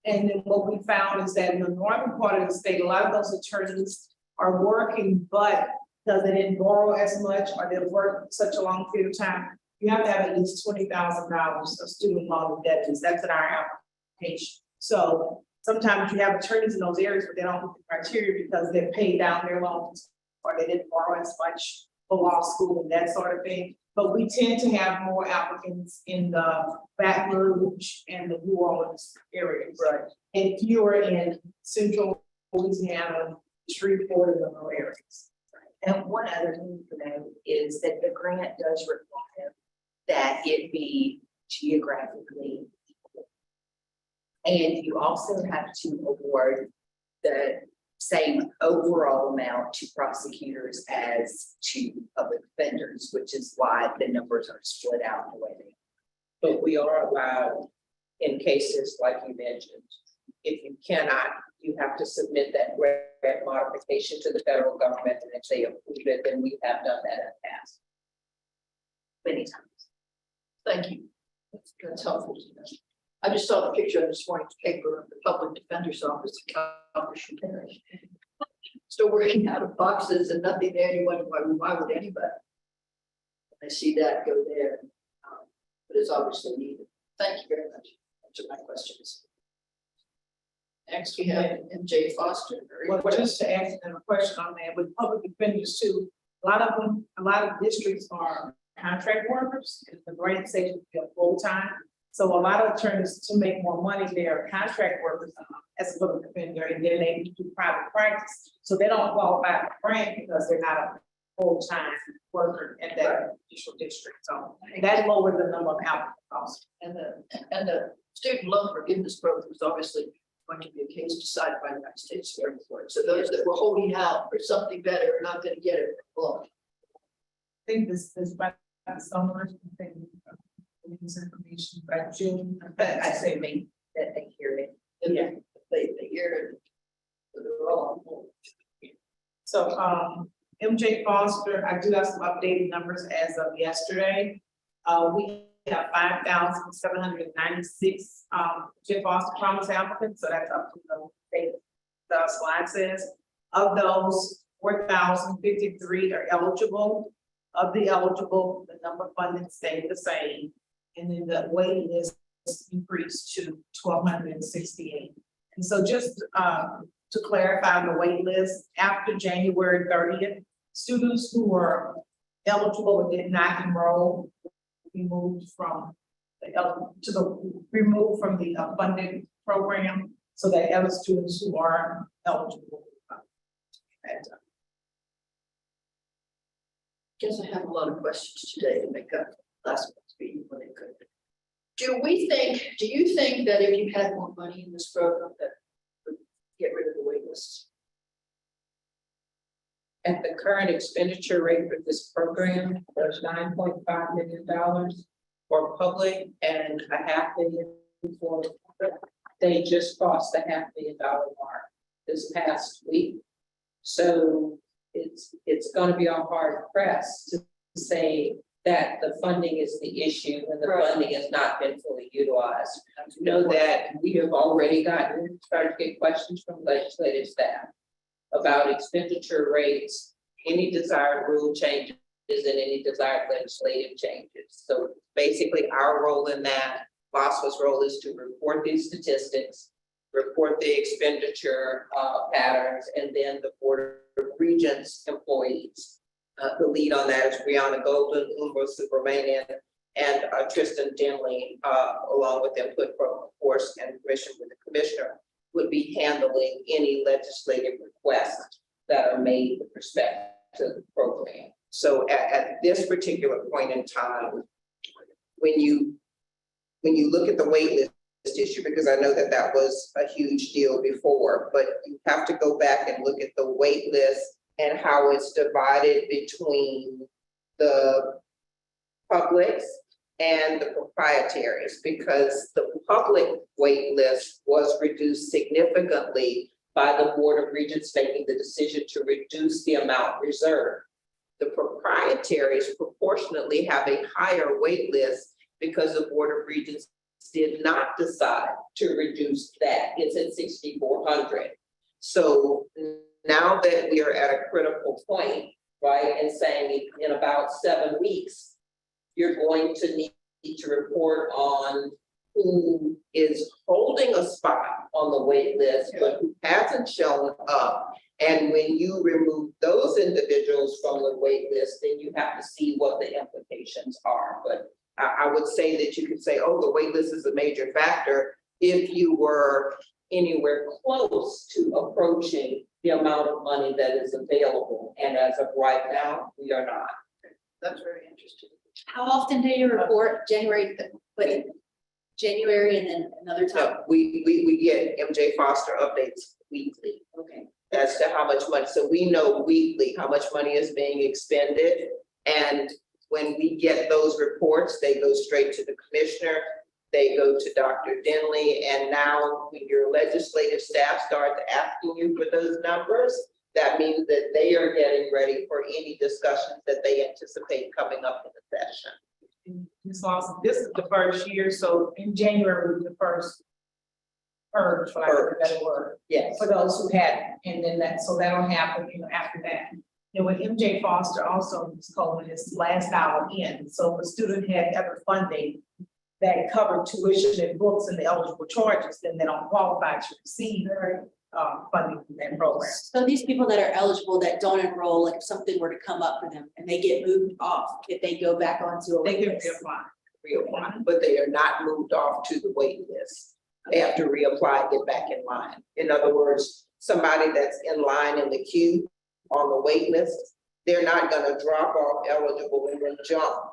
Speaker 5: And then what we found is that in the northern part of the state, a lot of those attorneys are working, but because they didn't borrow as much or they've worked such a long period of time, you have to have at least $20,000 of student loan debt. That's in our application. So sometimes you have attorneys in those areas, but they don't meet the criteria because they've paid down their loans or they didn't borrow as much for law school and that sort of thing. But we tend to have more applicants in the Baton Rouge and the New Orleans areas, right? And fewer in central Louisiana, Shreveport, and other areas.
Speaker 4: And one other thing to note is that the grant does require that it be geographically equal. And you also have to award the same overall amount to prosecutors as to public defenders, which is why the numbers are split out the way they are.
Speaker 5: But we are allowed, in cases like you mentioned, if you cannot, you have to submit that grant modification to the federal government, and if they approve it, then we have done that in the past
Speaker 4: Many times.
Speaker 3: Thank you. That's helpful to know. I just saw the picture in this morning's paper of the public defender's office in Calvert Parish. Still working out of boxes and nothing there. You wonder why would anybody? I see that go there, but it's obviously needed. Thank you very much. Those are my questions. Next, we have MJ Foster.
Speaker 5: Well, just to ask them a question on that, with public defenders too, a lot of districts are contract workers, and the grant says you feel full-time. So a lot of attorneys, to make more money, they are contract workers as a little defender, and then they do private practice. So they don't qualify for grant because they're not a full-time worker in that judicial district. So that lowered the number of applicants.
Speaker 3: And the student loan forgiveness program is obviously going to be a case decided by the United States Supreme Court. So those that were holding out for something better are not going to get it long.
Speaker 5: I think this by the summer, I think, this information by June.
Speaker 4: I say me, that they hear me.
Speaker 3: And
Speaker 5: Yeah.
Speaker 3: they hear it. They're all on hold.
Speaker 5: So, MJ Foster, I do have some updated numbers as of yesterday. We have 5,796, MJ Foster promise applicants, so that's up to the slide says. Of those, 4,053 are eligible. Of the eligible, the number funded stayed the same. And then the waiting list increased to 1,268. And so just to clarify the wait list, after January 30th, students who were eligible but did not enroll removed from the funded program, so that other students who are eligible.
Speaker 3: Guess I have a lot of questions today to make up last month's meeting when it could. Do you think that if you had more money in this program that would get rid of the wait lists?
Speaker 13: At the current expenditure rate for this program, there's $9.5 million for public and $500,000 for private. They just crossed the $500,000 mark this past week. So it's going to be on hard press to say that the funding is the issue when the funding has not been fully utilized. Know that we have already started to get questions from legislative staff about expenditure rates, any desired rule changes, and any desired legislative changes. So basically our role in that, LOSFA's role is to report these statistics, report the expenditure patterns, and then the Board of Regents employees. The lead on that is Brianna Golden, Umbro Subramanian, and Tristan Denley, along with input from, of course, and permission with the commissioner, would be handling any legislative requests that are made with respect to the program. So at this particular point in time, when you look at the wait list issue, because I know that that was a huge deal before, but you have to go back and look at the wait list and how it's divided between the publics and the proprietaries, because the public wait list was reduced significantly by the Board of Regents making the decision to reduce the amount reserved. The proprietaries proportionately have a higher wait list because the Board of Regents did not decide to reduce that. It's at 6,400. So now that we are at a critical point, right, and saying in about 7 weeks, you're going to need to report on who is holding a spot on the wait list, but who hasn't shown up. And when you remove those individuals from the wait list, then you have to see what the implications are. But I would say that you could say, oh, the wait list is a major factor if you were anywhere close to approaching the amount of money that is available. And as of right now, we are not.
Speaker 3: That's very interesting.
Speaker 8: How often do you report January and then another time?
Speaker 13: So we get MJ Foster updates weekly.
Speaker 8: Okay.
Speaker 13: As to how much money, so we know weekly how much money is being expended. And when we get those reports, they go straight to the commissioner, they go to Dr. Denley, and now when your legislative staff starts asking you for those numbers, that means that they are getting ready for any discussions that they anticipate coming up in the session.
Speaker 5: Ms. Lawson, this is the first year, so in January was the first purge, for lack of a better word,
Speaker 13: Yes.
Speaker 5: for those who hadn't, and then that'll happen, after that. And with MJ Foster also, Ms. Coleman, is last hour in, so if a student had other funding that covered tuition and books and the eligible charges, then they don't qualify to receive funding from that program.
Speaker 8: So these people that are eligible that don't enroll, like if something were to come up for them and they get moved off, if they go back onto a
Speaker 5: They
Speaker 8: wait
Speaker 5: can
Speaker 8: list.
Speaker 5: reapply.
Speaker 13: reapply, but they are not moved off to the wait list. They have to reapply, and get back in line. In other words, somebody that's in line in the queue on the wait list, they're not gonna drop off eligible and then jump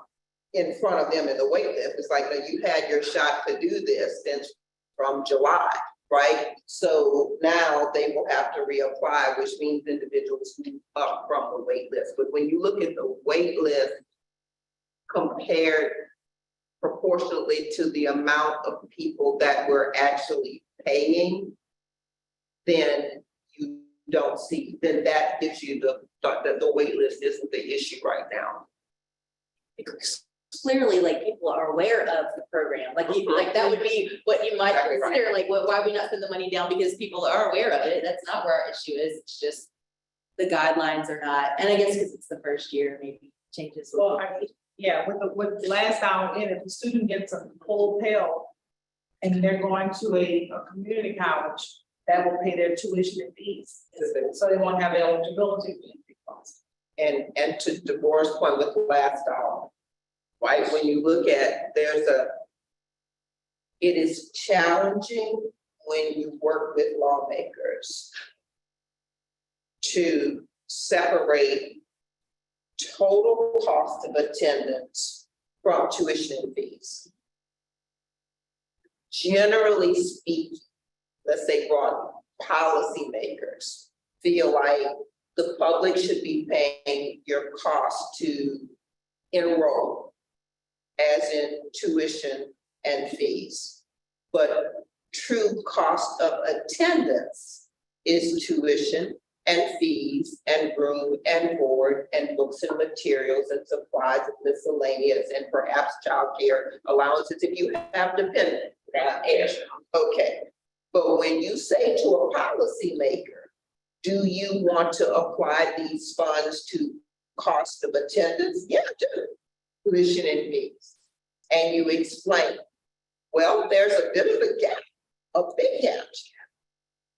Speaker 13: in front of them in the wait list. It's like, no, you had your shot to do this since from July, right? So now they will have to reapply, which means individuals move up from the wait list. But when you look at the wait list compared proportionally to the amount of people that we're actually paying, then you don't see, then that gives you the thought that the wait list isn't the issue right now.
Speaker 10: Clearly, like, people are aware of the program, like, you, like, that would be what you might
Speaker 13: Exactly right.
Speaker 10: consider, like, why we not spend the money down, because people are aware of it, that's not where our issue is, it's just the guidelines are not, and I guess because it's the first year, maybe changes.
Speaker 5: Well, with last time in, if a student gets a full Pell and they're going to a community college, that will pay their tuition and fees, so they won't have eligibility for anything else.
Speaker 13: And to Deborah's point with the last dollar, right? When you look at, it is challenging when you work with lawmakers to separate total cost of attendance from tuition and fees. Generally speaking, let's say broad policymakers feel like the public should be paying your cost to enroll, as in tuition and fees. But true cost of attendance is tuition and fees and room and board and books and materials and supplies and miscellaneous and perhaps childcare allowances if you have dependent. Okay, but when you say to a policymaker, do you want to apply these funds to cost of attendance? Yeah, I do. Tuition and fees. And you explain, well, there's a bit of a gap, a big gap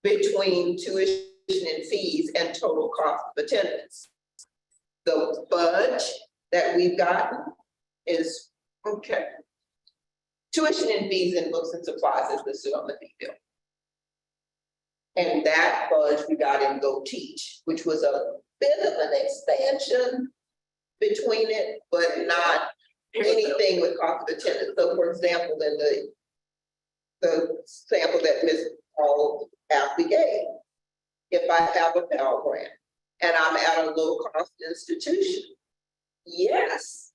Speaker 13: between tuition and fees and total cost of attendance. The budge that we've gotten is, okay, tuition and fees and books and supplies is listed on the fee bill. And that budge we got in Go Teach, which was a bit of an expansion between it, but not anything with cost of attendance. So for example, in the sample that Ms. Paul aptly gave, if I have a Pell Grant and I'm at a low cost institution, yes,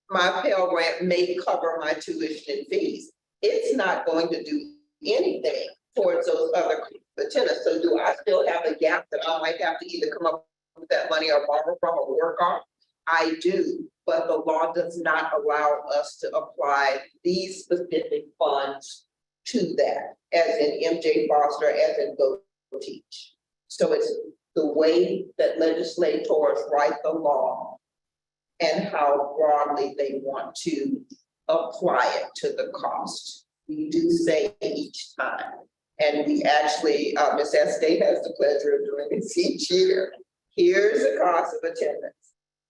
Speaker 13: my Pell Grant may cover my tuition and fees. It's not going to do anything towards those other attendants. So do I still have a gap that I might have to either come up with that money or borrow from or work on? I do, but the law does not allow us to apply these specific funds to that, as in MJ Foster, as in Go Teach. So it's the way that legislators write the law and how broadly they want to apply it to the cost. We do say each time. And we actually, Ms. Estate has the pleasure of doing this each year. Here's the cost of attendance.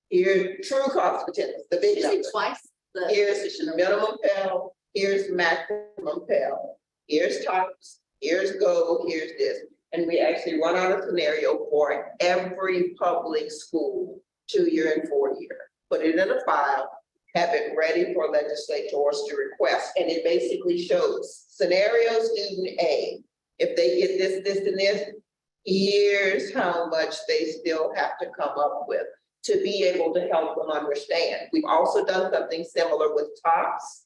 Speaker 13: Here's true cost of attendance, the big number.
Speaker 10: Twice.
Speaker 13: Here's the minimum Pell, here's maximum Pell, here's TOPS, here's Go, here's this. And we actually run out a scenario for every public school, 2-year and 4-year. Put it in a file, have it ready for legislators to request. And it basically shows scenario student A, if they get this, this, and this, here's how much they still have to come up with to be able to help them understand. We've also done something similar with TOPS.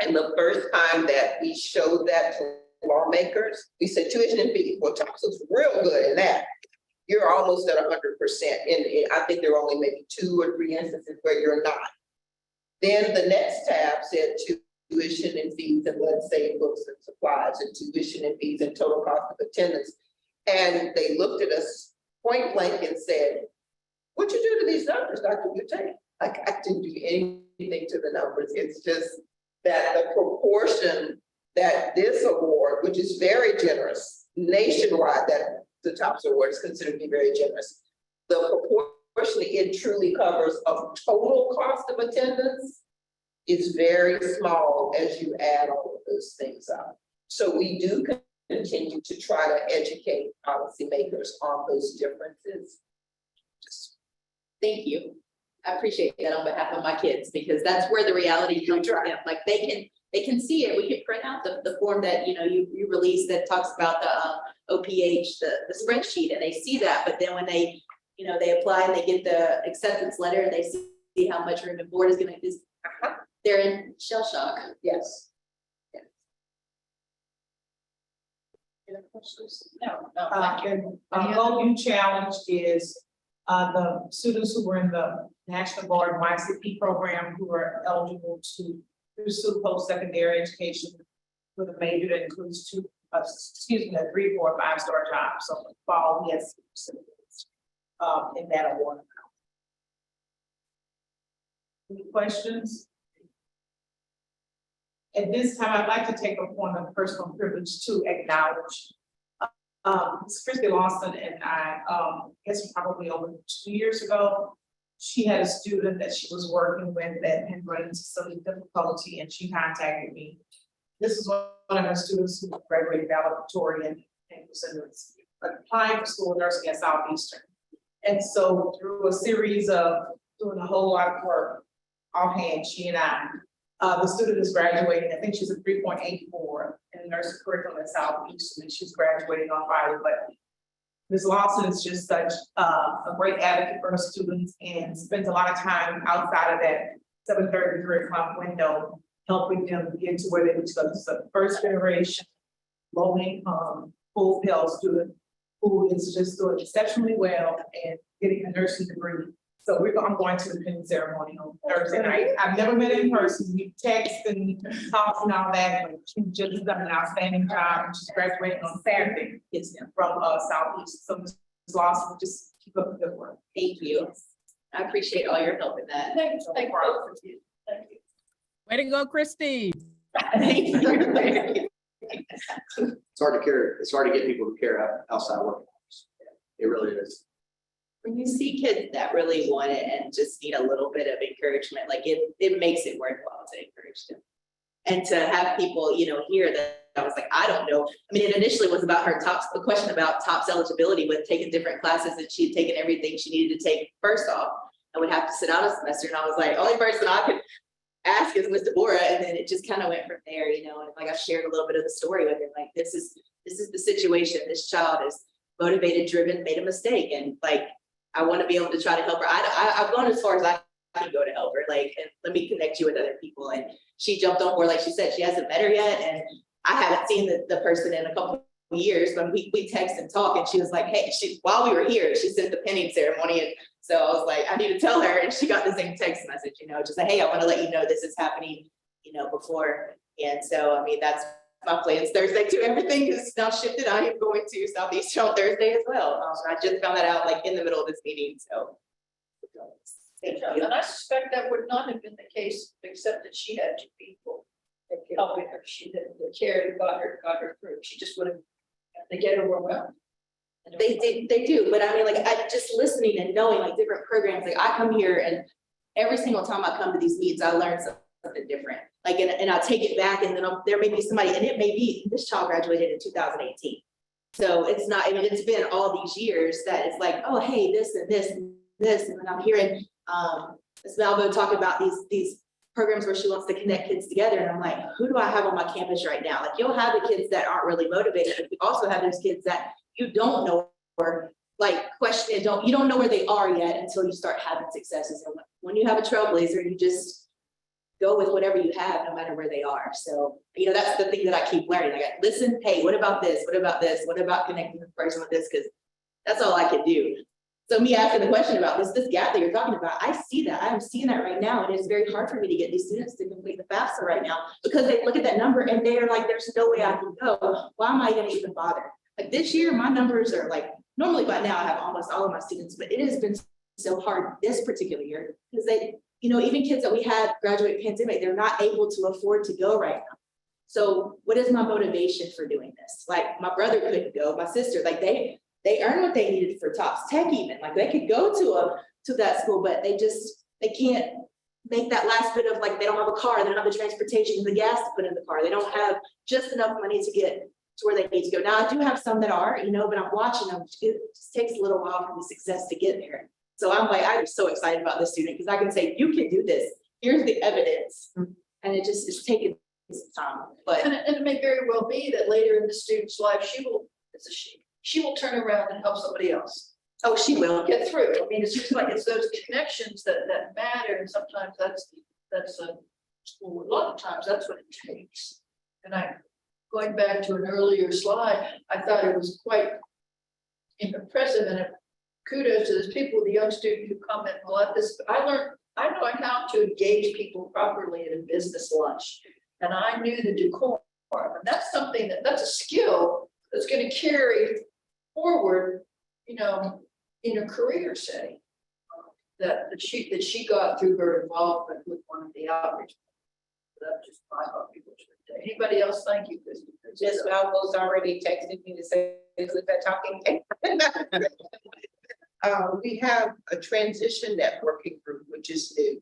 Speaker 13: And the first time that we showed that to lawmakers, we said tuition and fees. Well, TOPS was real good in that. You're almost at 100%. And I think there are only maybe 2 or 3 instances where you're not. Then the next tab said tuition and fees, and let's say books and supplies, and tuition and fees and total cost of attendance. And they looked at us point blank and said, what'd you do to these numbers, Dr. Butane? Like, I didn't do anything to the numbers. It's just that the proportion that this award, which is very generous, nationwide, that the TOPS award is considered to be very generous. The proportion it truly covers of total cost of attendance is very small as you add all of those things up. So we do continue to try to educate policymakers on those differences.
Speaker 4: Thank you. I appreciate that on behalf of my kids, because that's where the reality comes from. Like they can see it. We can print out the form that, you know, you release that talks about the OPH, the spreadsheet, and they see that. But then when they, you know, they apply and they get the acceptance letter and they see how much room and board is gonna, they're in shell shock.
Speaker 13: Yes.
Speaker 5: Goal You Challenge is the students who were in the National Guard YCP program who are eligible to pursue post-secondary education with a major that includes a 3, 4, 5-star job. So in the fall, we had 6% in that award. Any questions? At this time, I'd like to take a point of personal privilege to acknowledge Ms. Christy Lawson and I, guess probably over 2 years ago, she had a student that she was working with that had run into some difficulty, and she contacted me. This is one of her students who graduated valedictorian and was applying for school nursing at Southeastern. And so through a series of doing a whole lot of work offhand, she and I, the student is graduating. I think she's a 3.84 in the nursing curriculum at Southeastern, and she's graduating on Friday. But Ms. Lawson is just such a great advocate for her students and spends a lot of time outside of that 7:30 to 3 o'clock window, helping them get to where they need to go. This is a first generation, low income, full Pell student who is just doing exceptionally well and getting a nursing degree. So I'm going to the pinning ceremony on Thursday night. I've never met in person. We text and talk and all that, but she just done an outstanding job. She's graduating on Saturday. It's from Southeast. So Ms. Lawson, just keep up the good work.
Speaker 4: Thank you. I appreciate all your help in that.
Speaker 3: Thank you.
Speaker 2: Way to go, Christy.
Speaker 4: Thank you.
Speaker 14: It's hard to get people to care outside work hours. It really is.
Speaker 4: When you see kids that really want it and just need a little bit of encouragement, like it makes it worthwhile to encourage them. And to have people, you know, hear that, I was like, I don't know. I mean, it initially was about her the question about TOPS eligibility with taking different classes, and she had taken everything she needed to take first off and would have to sit out a semester. And I was like, only person I could ask is Miss Deborah. And then it just kind of went from there, you know, and like I shared a little bit of the story with her, like, this is the situation. This child is motivated, driven, made a mistake. And like, I want to be able to try to help her. I've gone as far as I can go to help her, like, and let me connect you with other people. And she jumped on board, like she said, she hasn't met her yet. And I haven't seen the person in a couple of years, but we text and talk. And she was like, hey, while we were here, she sent the pinning ceremony. And so I was like, I need to tell her. And she got the same text message, you know, just like, hey, I want to let you know this is happening, you know, before. And so, I mean, that's my plans Thursday too. Everything is now shifted. I am going to Southeast on Thursday as well. I just found that out like in the middle of this meeting. So thank you.
Speaker 3: And I suspect that would not have been the case, except that she had 2 people helping her. She did the care got her through. She just would have, they get overwhelmed.
Speaker 4: They do, but I mean, like, I just listening and knowing like different programs. Like, I come here and every single time I come to these meetings, I learn something different. Like, and I'll take it back, and then there may be somebody, and it may be this child graduated in 2018. So it's not, I mean, it's been all these years that it's like, oh, hey, this and this and this, and then I'm hearing Ms. Malvo talk about these programs where she wants to connect kids together, and I'm like, who do I have on my campus right now? Like, you'll have the kids that aren't really motivated, but you also have those kids that you don't know, or like question it, you don't know where they are yet until you start having successes. And when you have a trailblazer, you just go with whatever you have, no matter where they are. So, you know, that's the thing that I keep learning. Like, listen, hey, what about this? What about this? What about connecting with the person with this? Because that's all I can do. So me asking the question about this gap that you're talking about, I see that. I'm seeing that right now. And it's very hard for me to get these students to complete the FAFSA right now, because they look at that number and they're like, there's no way I can go. Why am I going to even bother? Like, this year, my numbers are like, normally by now I have almost all of my students, but it has been so hard this particular year because they, you know, even kids that we had graduate pandemic, they're not able to afford to go right now. So what is my motivation for doing this? Like, my brother couldn't go, my sister, like they earned what they needed for TOPS Tech even. Like, they could go to that school, but they can't
Speaker 12: make that last bit of like, they don't have a car, they don't have the transportation, the gas to put in the car, they don't have just enough money to get to where they need to go. Now, I do have some that are, you know, but I'm watching them, it just takes a little while for the success to get there. So I'm like, I'm so excited about this student, because I can say, you can do this, here's the evidence. And it just is taking some time, but.
Speaker 3: And it may very well be that later in the student's life, she will turn around and help somebody else.
Speaker 12: Oh, she will.
Speaker 3: Get through. I mean, it's just like, it's those connections that matter, and sometimes that's a lot of times that's what it takes. And going back to an earlier slide, I thought it was quite impressive, and kudos to those people, the young student who comment a lot. I know how to engage people properly at a business lunch, and I knew the decorum, and that's something that's a skill that's going to carry forward, you know, in a career setting, that she got through her involvement with one of the outreach. That's just my thought. Anybody else? Thank you, Christy.
Speaker 13: Ms. Malvo's already texted me to say, is that talking? We have a transition networking group, which is new.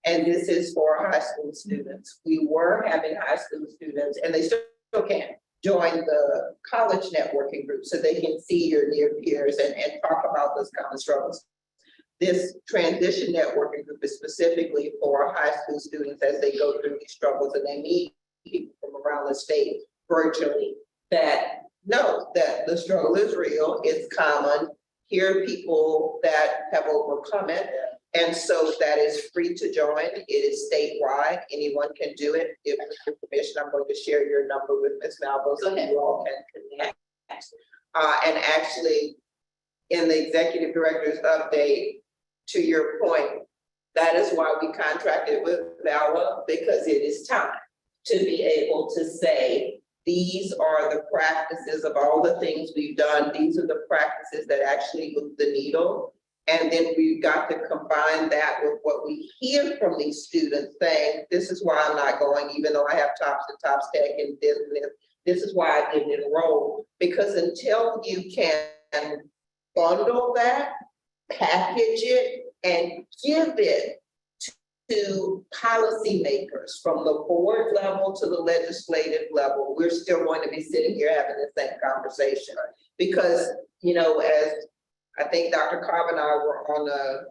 Speaker 13: And this is for high school students. We were having high school students, and they still can join the college networking group so they can see your near peers and talk about those common struggles. This transition networking group is specifically for high school students as they go through these struggles, and they meet people from around the state virtually that know that the struggle is real, it's common, hear people that have overcome it. And so that is free to join. It is statewide. Anyone can do it. If with permission, I'm going to share your number with Ms. Malvo so you all can connect. And actually, in the executive director's update, to your point, that is why we contracted with VAWA, because it is time to be able to say, these are the practices of all the things we've done. These are the practices that actually move the needle. And then we've got to combine that with what we hear from these students saying, this is why I'm not going, even though I have tops and tops tech and business. This is why I didn't enroll. Because until you can bundle that, package it, and give it to policymakers from the board level to the legislative level, we're still going to be sitting here having the same conversation. Because, you know, as I think Dr. Cobb and I were on a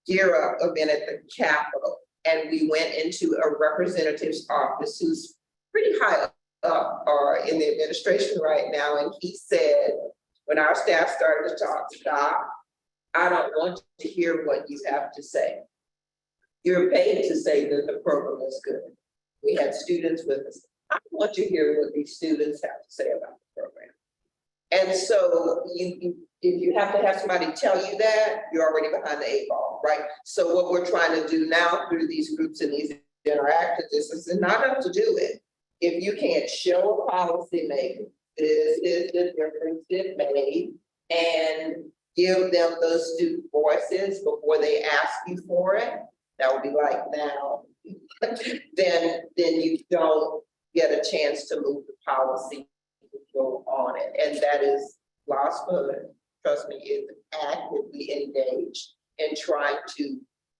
Speaker 13: Gear Up event at the Capitol, and we went into a representative's office who's pretty high up or in the administration right now, and he said, when our staff started to talk, Doc, I don't want to hear what you have to say. You're paid to say that the program is good. We had students with us. I want to hear what these students have to say about the program. And so if you have to have somebody tell you that, you're already behind the 8 ball, right? So what we're trying to do now through these groups and these interactions is not up to do it. If you can't show a policy maker, this is the difference it made, and give them those student voices before they ask you for it, that would be like now, then you don't get a chance to move the policy go on it. And that is LOSFA, trust me, is actively engaged in trying to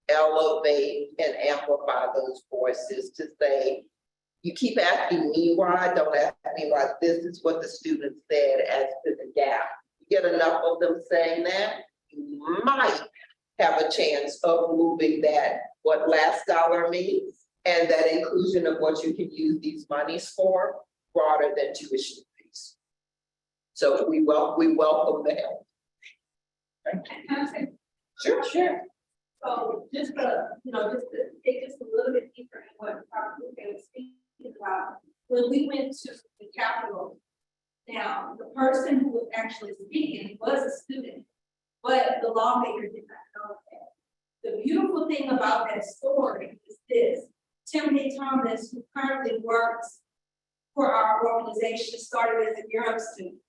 Speaker 13: elevate and amplify those voices to say, you keep asking me why, don't ask me why. This is what the students said as to the gap. You get enough of them saying that, you might have a chance of moving that, what last dollar means, and that inclusion of what you can use these monies for, broader than tuition fees. So we welcome the help.
Speaker 12: Sure. So just to dig just a little bit deeper in what Dr. Luque was speaking about, when we went to the Capitol, now the person who was actually speaking was a student, but the lawmaker did not know that. The beautiful thing about that story is this: Timothy Thomas, who currently works for our organization, started as a Europe student.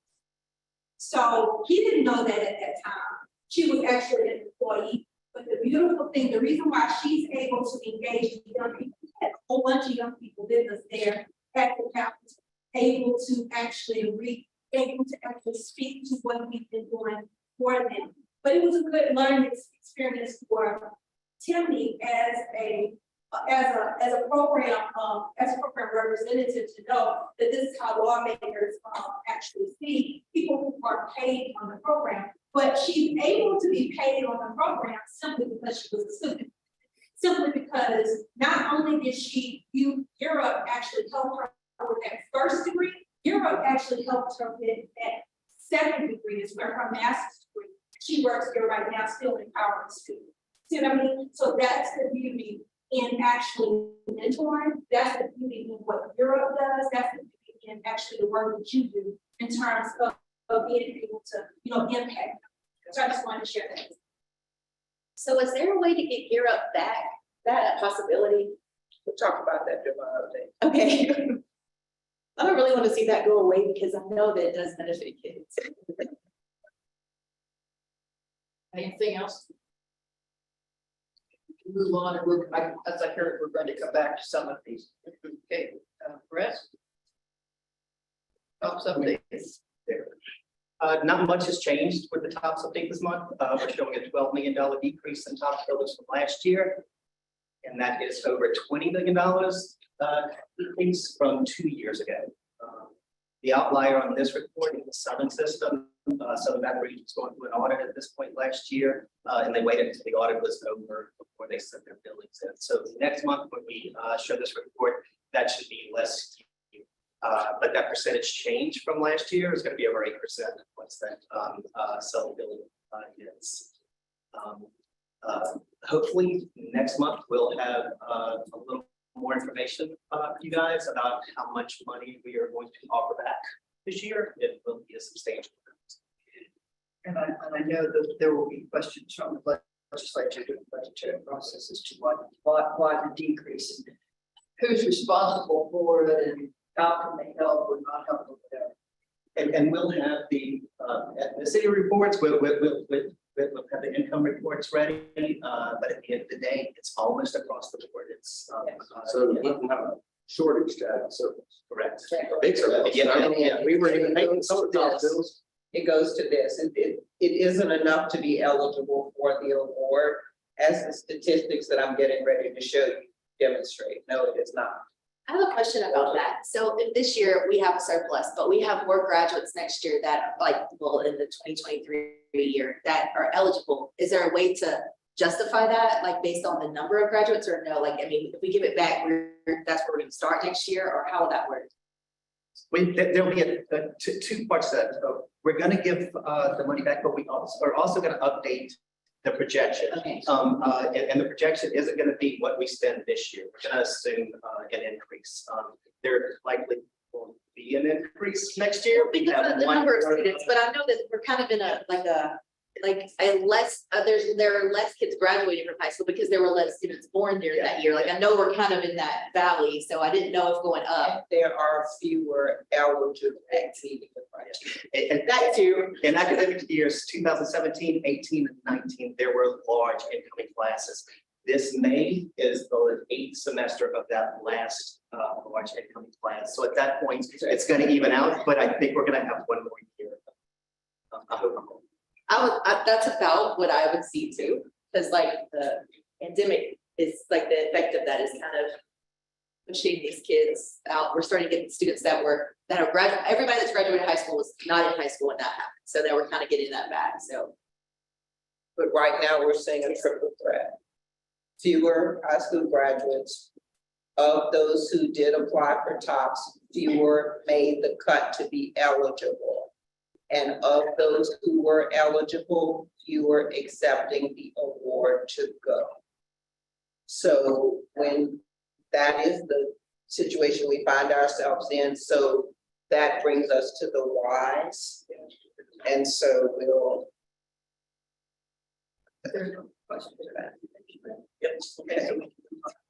Speaker 12: So he didn't know that at that time. She was actually an employee. But the beautiful thing, the reason why she's able to engage with young people, a whole bunch of young people with us there at the campus, able to actually read, able to actually speak to what we've been doing for them. But it was a good learning experience for Timmy as a program representative to know that this is how lawmakers actually see people who are paid on the program. But she's able to be paid on the program simply because she was a student. Simply because not only did Europe actually help her with that first degree, Europe actually helped her with that second degree, is where her master's degree. She works here right now, still empowering students. See what I mean? So that's the beauty in actually mentoring. That's the beauty in what Europe does. That's the beauty in actually the work that you do in terms of being able to, impact. So I just wanted to share that.
Speaker 10: So is there a way to get Europe back? That a possibility?
Speaker 13: We'll talk about that tomorrow.
Speaker 10: Okay. I don't really want to see that go away because I know that it does benefit kids.
Speaker 3: Anything else? Move on, and as I heard, we're going to come back to some of these. Okay, Brett? Helps updates.
Speaker 14: Not much has changed with the TOPS update this month. We're showing a $12 million decrease in TOPS billings from last year. And that is over $20 million decrease from 2 years ago. The outlier on this report is the Southern system. Southern Baton Region is going through an audit at this point last year, and they waited until the audit was over before they sent their billings in. So next month, when we show this report, that should be less. But that percentage change from last year is going to be over 8% once that Southern billing is. Hopefully next month we'll have a little more information for you guys about how much money we are going to offer back this year. It will be a substantial
Speaker 3: And I know that there will be questions from the legislature during the budgetary process as to why the decrease. Who's responsible for it and how can they help or not help with that?
Speaker 14: And we'll have the city reports, we'll have the income reports ready, but at the end of the day, it's almost across the board. It's
Speaker 6: So we don't have a shortage to add service.
Speaker 14: correct.
Speaker 6: Big service.
Speaker 14: Yeah, we were even making some of those bills.
Speaker 13: It goes to this, it isn't enough to be eligible for the award, as the statistics that I'm getting ready to show you demonstrate. No, it is not.
Speaker 10: I have a question about that. So if this year we have a surplus, but we have more graduates next year that in the 2023 year that are eligible, is there a way to justify that, based on the number of graduates, or no? If we give it back, that's where we're gonna start next year, or how will that work?
Speaker 14: There'll be two parts to that. So we're going to give the money back, but we are also going to update the projection.
Speaker 10: Okay.
Speaker 14: And the projection isn't going to be what we spend this year. We're going to assume an increase. There likely will be an increase next year.
Speaker 10: Because of the number of students, but I know that we're kind of in there are less kids graduating from high school because there were less students born there that year. I know we're kind of in that valley, so I didn't know if going up.
Speaker 13: There are fewer eligible exceeding the criteria.
Speaker 14: And that too, in academic years 2017, 18, and 19, there were large incoming classes. This May is the 8th semester of that last large incoming class. So at that point, it's going to even out, but I think we're going to have one more year. I hope I'm wrong.
Speaker 10: That's about what I would see too, because the pandemic is the effect of that is kind of pushing these kids out. We're starting to get students that are everybody that's graduated high school was not in high school when that happened. So now we're kind of getting that back. So,
Speaker 13: But right now we're seeing a triple threat. Fewer high school graduates. Of those who did apply for TOPS, fewer made the cut to be eligible. And of those who were eligible, fewer accepting the award to go. So when that is the situation we find ourselves in, so that brings us to the whys. And so we'll.
Speaker 3: There's no question to that.
Speaker 14: Yep. Okay.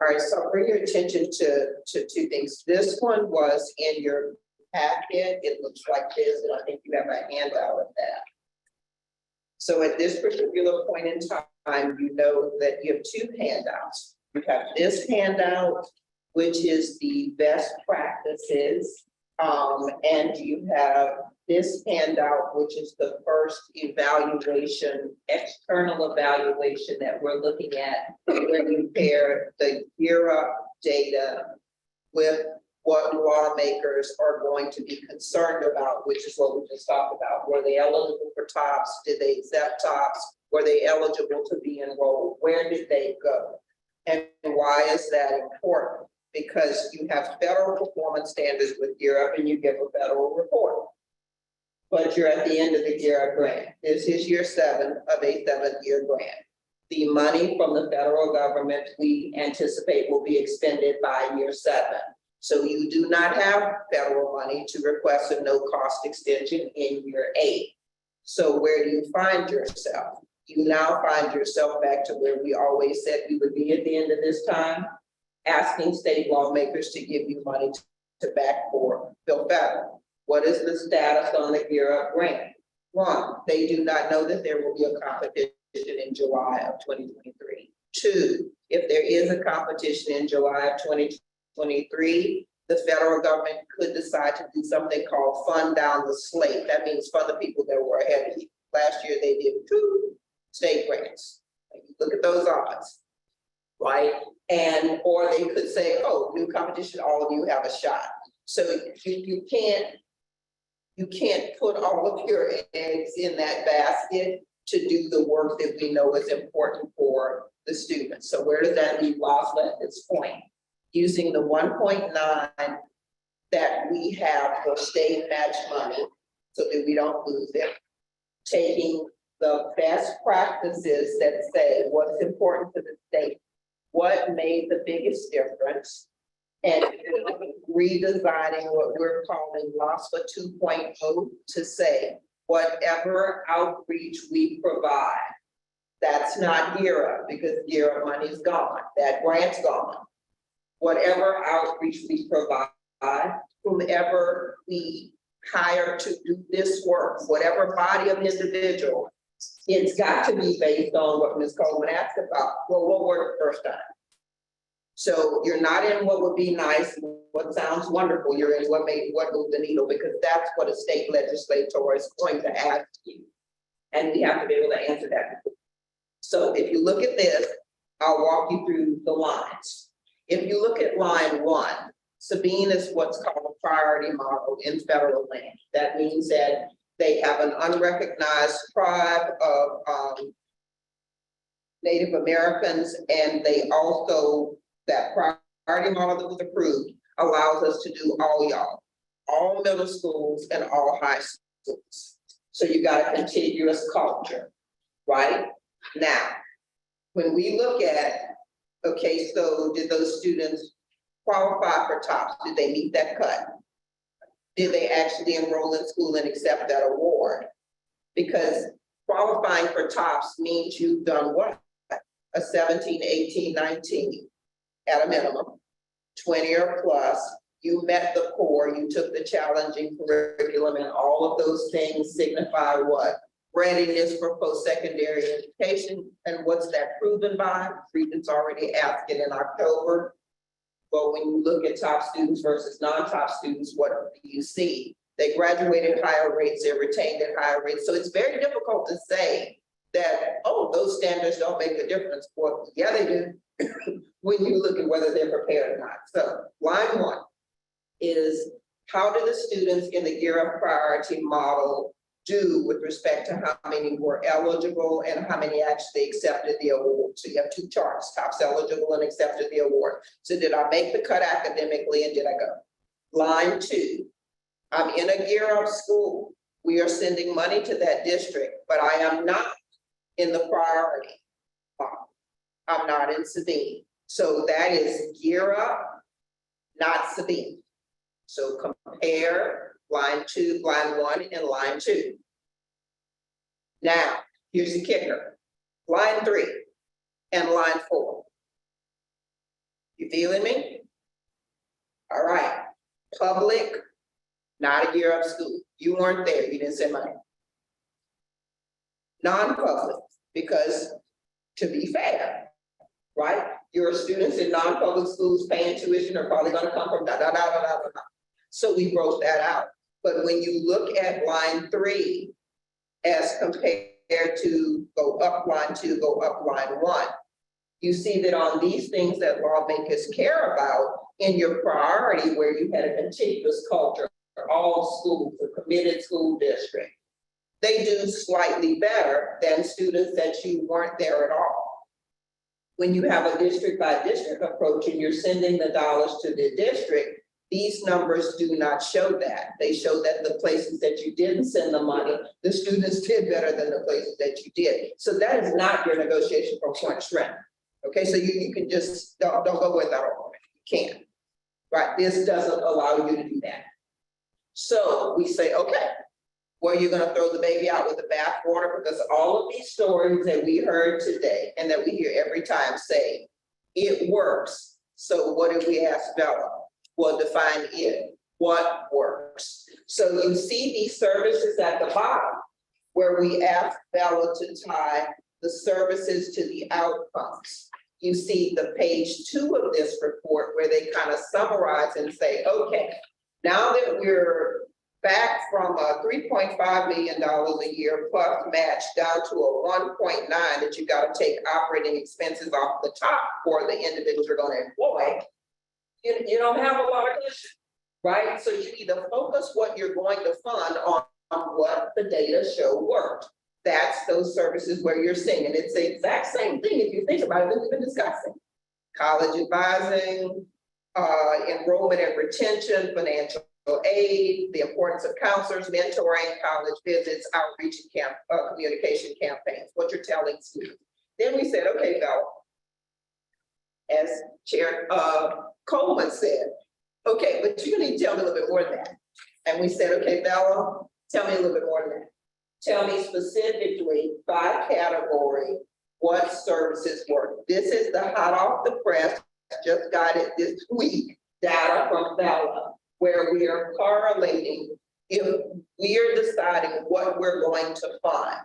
Speaker 13: All right, so bring your attention to two things. This one was in your packet. It looks like this, and I think you have a handout of that. So at this particular point in time, you know that you have two handouts. You have this handout, which is the best practices, and you have this handout, which is the first evaluation, external evaluation that we're looking at, where we pair the Gear Up data with what lawmakers are going to be concerned about, which is what we just talked about. Were they eligible for TOPS? Did they accept TOPS? Were they eligible to be enrolled? Where did they go? And why is that important? Because you have federal performance standards with Gear Up and you give a federal report. But you're at the end of the Gear Up grant. This is year 7 of a 7-year grant. The money from the federal government we anticipate will be expended by year 7. So you do not have federal money to request a no-cost extension in year 8. So where do you find yourself? You now find yourself back to where we always said we would be at the end of this time, asking state lawmakers to give you money to backfill federal. What is the status on the Gear Up grant? 1, they do not know that there will be a competition in July of 2023. 2, if there is a competition in July of 2023, the federal government could decide to do something called fund down the slate. That means fund the people that were ahead of you. Last year, they did 2 state grants. Look at those odds, right? And, or they could say, oh, new competition, all of you have a shot. So you can't put all of your eggs in that basket to do the work that we know is important for the students. So where does that leave LOSFA at this point? Using the 1.9 that we have for state match money so that we don't lose it, taking the best practices that say what's important to the state, what made the biggest difference, and redesigning what we're calling LOSFA 2.0 to say whatever outreach we provide, that's not Gear Up because Gear Up money is gone, that grant's gone. Whatever outreach we provide, whomever we hire to do this work, whatever body of individual, it's got to be based on what Ms. Coleman asked about. Well, what worked the first time? So you're not in what would be nice, what sounds wonderful, you're in what moved the needle, because that's what a state legislator is going to ask you. And we have to be able to answer that. So if you look at this, I'll walk you through the lines. If you look at line 1, Sabine is what's called a priority model in federal land. That means that they have an unrecognized tribe of Native Americans, and they also, that priority model that was approved allows us to do all y'all, all middle schools and all high schools. So you got a contiguous culture, right? Now, when we look at, okay, so did those students qualify for TOPS? Did they meet that cut? Did they actually enroll in school and accept that award? Because qualifying for TOPS means you've done what? A 17, 18, 19 at a minimum, 20 or plus, you met the core, you took the challenging curriculum, and all of those things signify what? Readiness for post-secondary education. And what's that proven by? Regents already asked it in October. But when you look at top students versus non-top students, what do you see? They graduated at higher rates, they retained at higher rates. So it's very difficult to say that, oh, those standards don't make a difference. Well, yeah, they do when you look at whether they're prepared or not. So line 1 is, how do the students in the Gear Up priority model do with respect to how many were eligible and how many actually accepted the award? So you have 2 charts, TOPS eligible and accepted the award. So did I make the cut academically and did I go? Line 2, I'm in a Gear Up school. We are sending money to that district, but I am not in the priority model. I'm not in Sabine. So that is Gear Up, not Sabine. So compare line 2, line 1, and line 2. Now, here's the kicker. Line 3 and line 4. You feeling me? All right. Public, not a Gear Up school. You weren't there, you didn't send money. Non-public, because to be fair, right? Your students in non-public schools paying tuition are probably gonna come from da. So we broke that out. But when you look at line 3, as compared to go up line 2, go up line 1, you see that on these things that lawmakers care about in your priority, where you had a contiguous culture, all schools, a committed school district, they do slightly better than students that you weren't there at all. When you have a district by district approach and you're sending the dollars to the district, these numbers do not show that. They show that the places that you didn't send the money, the students did better than the places that you did. So that is not your negotiation from point strength. Okay, so you can just, don't go with that argument. You can't. Right, this doesn't allow you to do that. So we say, okay, well, you're gonna throw the baby out with the bathwater, because all of these stories that we heard today and that we hear every time say, it works. So what did we ask Bella? Well, define it. What works? So you see these services at the bottom where we asked Bella to tie the services to the outcomes. You see the page 2 of this report where they kind of summarize and say, okay, now that we're back from a $3.5 million a year plus match down to a 1.9 that you got to take operating expenses off the top for the individuals you're going to employ, you don't have a lot of cushion, right? So you either focus what you're going to fund on what the data show worked. That's those services where you're seeing, and it's the exact same thing if you think about it, we've been discussing. College advising, enrollment and retention, financial aid, the importance of counselors, mentoring, college visits, outreach, and communication campaigns, what you're telling students. Then we said, okay, Bella, as Chair Coleman said, okay, but you need to tell me a little bit more than that. And we said, okay, Bella, tell me a little bit more than that. Tell me specifically by category what services work. This is the hot off the press, just got it this week, data from Bella, where we are correlating if we are deciding what we're going to fund.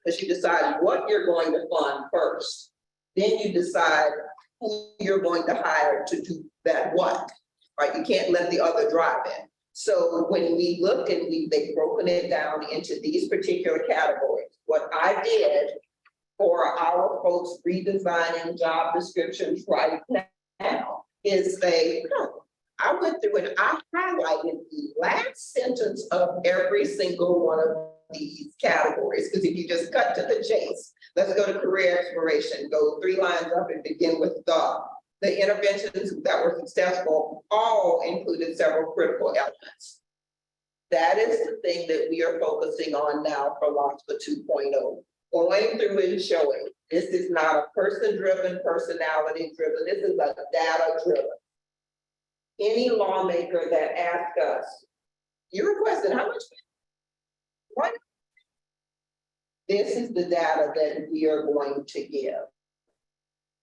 Speaker 13: Because you decide what you're going to fund first. Then you decide who you're going to hire to do that what, right? You can't let the other drive in. So when we looked and they've broken it down into these particular categories, what I did for our folks redesigning job descriptions right now is say, I went through and I highlighted the last sentence of every single one of these categories. Because if you just cut to the chase, let's go to career exploration, go 3 lines up and begin with the interventions that were successful all included several critical elements. That is the thing that we are focusing on now for LOSFA 2.0. Going through and showing this is not a person-driven, personality-driven, this is a data-driven. Any lawmaker that asks us, you requested how much? What? This is the data that we are going to give.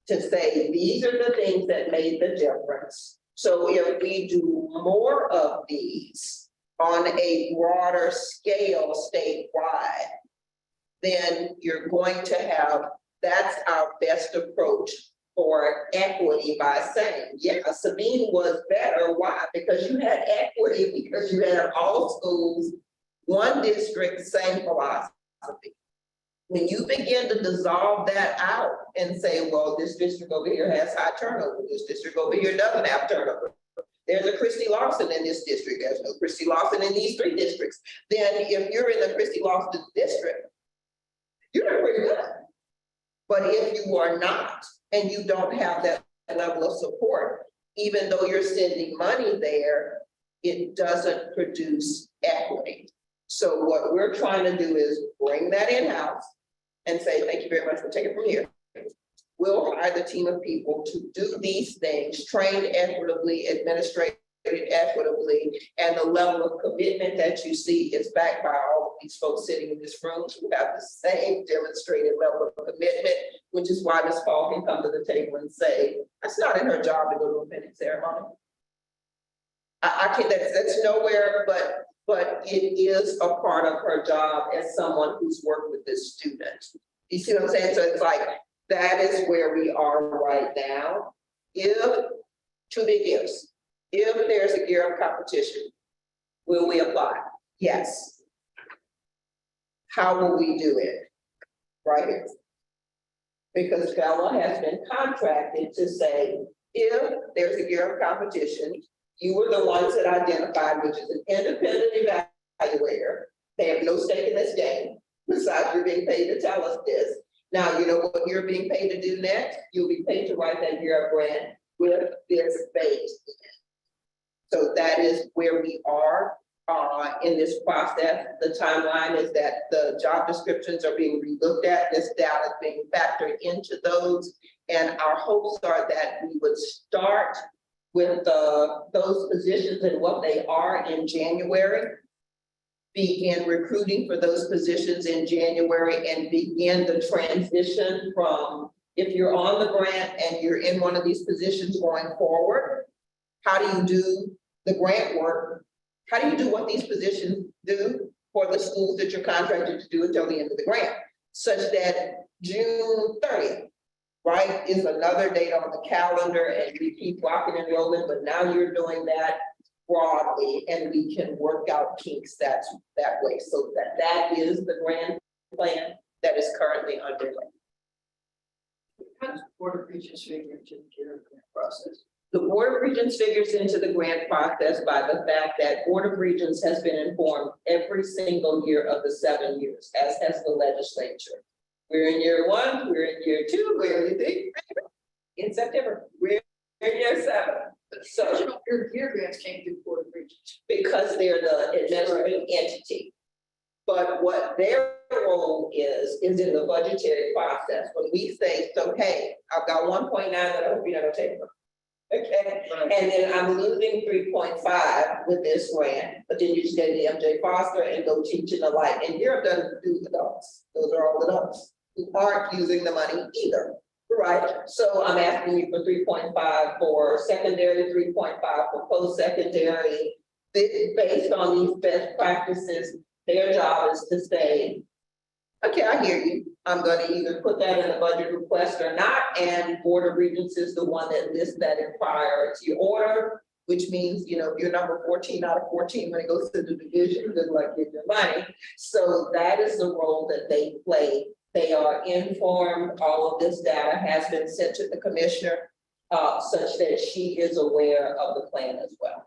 Speaker 13: To say, these are the things that made the difference. So if we do more of these on a broader scale statewide, then you're going to have, that's our best approach for equity by saying, yeah, Sabine was better. Why? Because you had equity, because you had all schools, one district, same philosophy. When you begin to dissolve that out and say, well, this district over here has high turnover, this district over here doesn't have turnover. There's a Christy Lawson in this district, there's no Christy Lawson in these 3 districts. Then if you're in the Christy Lawson district, you're doing pretty good. But if you are not, and you don't have that level of support, even though you're sending money there, it doesn't produce equity. So what we're trying to do is bring that in-house and say, thank you very much for taking it from here. We'll hire the team of people to do these things, trained equitably, administrated equitably, and the level of commitment that you see is backed by all of these folks sitting in this room who have the same demonstrated level of commitment, which is why Ms. Paul can come to the table and say, that's not in her job to go to a pending ceremony. I can't, that's nowhere, but it is a part of her job as someone who's worked with this student. You see what I'm saying? So it's like, that is where we are right now. If, 2 big ifs, if there's a gear of competition, Will we apply? Yes. How will we do it? Right here. Because Bella has been contracted to say, if there's a year of competition, you were the ones that identified, which is an independent evaluator. They have no stake in this game, besides you're being paid to tell us this. Now, you know what you're being paid to do next? You'll be paid to write that year of grant with this base. So that is where we are in this process. The timeline is that the job descriptions are being relooked at. This data is being factored into those. And our hopes are that we would start with those positions and what they are in January, begin recruiting for those positions in January, and begin the transition from, if you're on the grant and you're in one of these positions going forward, how do you do the grant work? How do you do what these positions do for the schools that you're contracted to do until the end of the grant? Such that June 30th, right, is another date on the calendar, and we keep rocking and rolling, but now you're doing that broadly, and we can work out kinks that way. So that is the grand plan that is currently underway.
Speaker 3: How does the Board of Regents figure into the grant process?
Speaker 13: The Board of Regents figures into the grant process by the fact that Board of Regents has been informed every single year of the 7 years, as has the legislature. We're in year 1, we're in year 2, we're in September, we're in year 7. So
Speaker 3: Your grants came through Board of Regents.
Speaker 13: because they're the administrative entity. But what their role is in the budgetary process. When we say, so hey, I've got 1.9 that I hope you never take. Okay, and then I'm losing 3.5 with this grant, but then you just go to the MJ Foster and go teach and the like. And you're done to do adults. Those are all adults who aren't using the money either. Right, so I'm asking you for 3.5 for secondary, 3.5 for post-secondary. Based on these best practices, their job is to say, okay, I hear you. I'm gonna either put that in the budget request or not, and Board of Regents is the one that lists that in priority order, which means, you know, if you're number 14 out of 14 when it goes to the division, good luck getting your money. So that is the role that they play. They are informed. All of this data has been sent to the commissioner such that she is aware of the plan as well.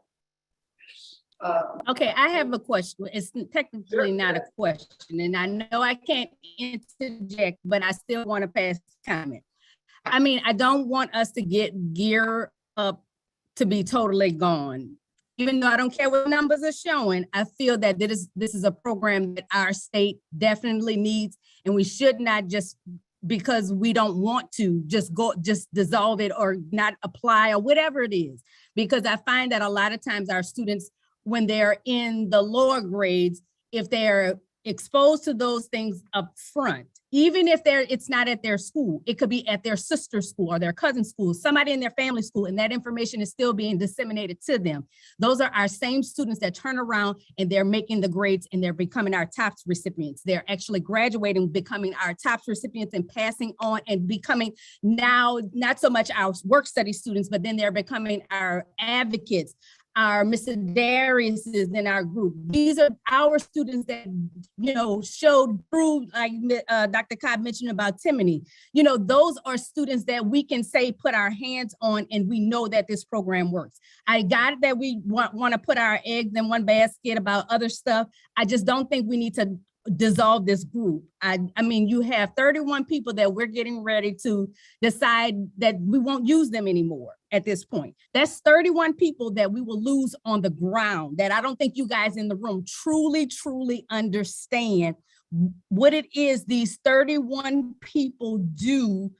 Speaker 2: Okay, I have a question. It's technically not a question, and I know I can't interject, but I still want to pass the comment. I mean, I don't want us to get geared up to be totally gone. Even though I don't care what numbers are showing, I feel that this is a program that our state definitely needs, and we should not just, because we don't want to, just dissolve it or not apply or whatever it is. Because I find that a lot of times our students, when they're in the lower grades, if they're exposed to those things up front, even if it's not at their school, it could be at their sister's school or their cousin's school, somebody in their family school, and that information is still being disseminated to them. Those are our same students that turn around and they're making the grades and they're becoming our TOPS recipients. They're actually graduating, becoming our TOPS recipients and passing on and becoming now, not so much our work study students, but then they're becoming our advocates, our Mr. Darius's in our group. These are our students that, you know, showed through, like Dr. Cobb mentioned about Timony. You know, those are students that we can say, put our hands on, and we know that this program works. I got it that we want to put our eggs in one basket about other stuff. I just don't think we need to dissolve this group. I mean, you have 31 people that we're getting ready to decide that we won't use them anymore at this point. That's 31 people that we will lose on the ground, that I don't think you guys in the room truly understand what it is these 31 people do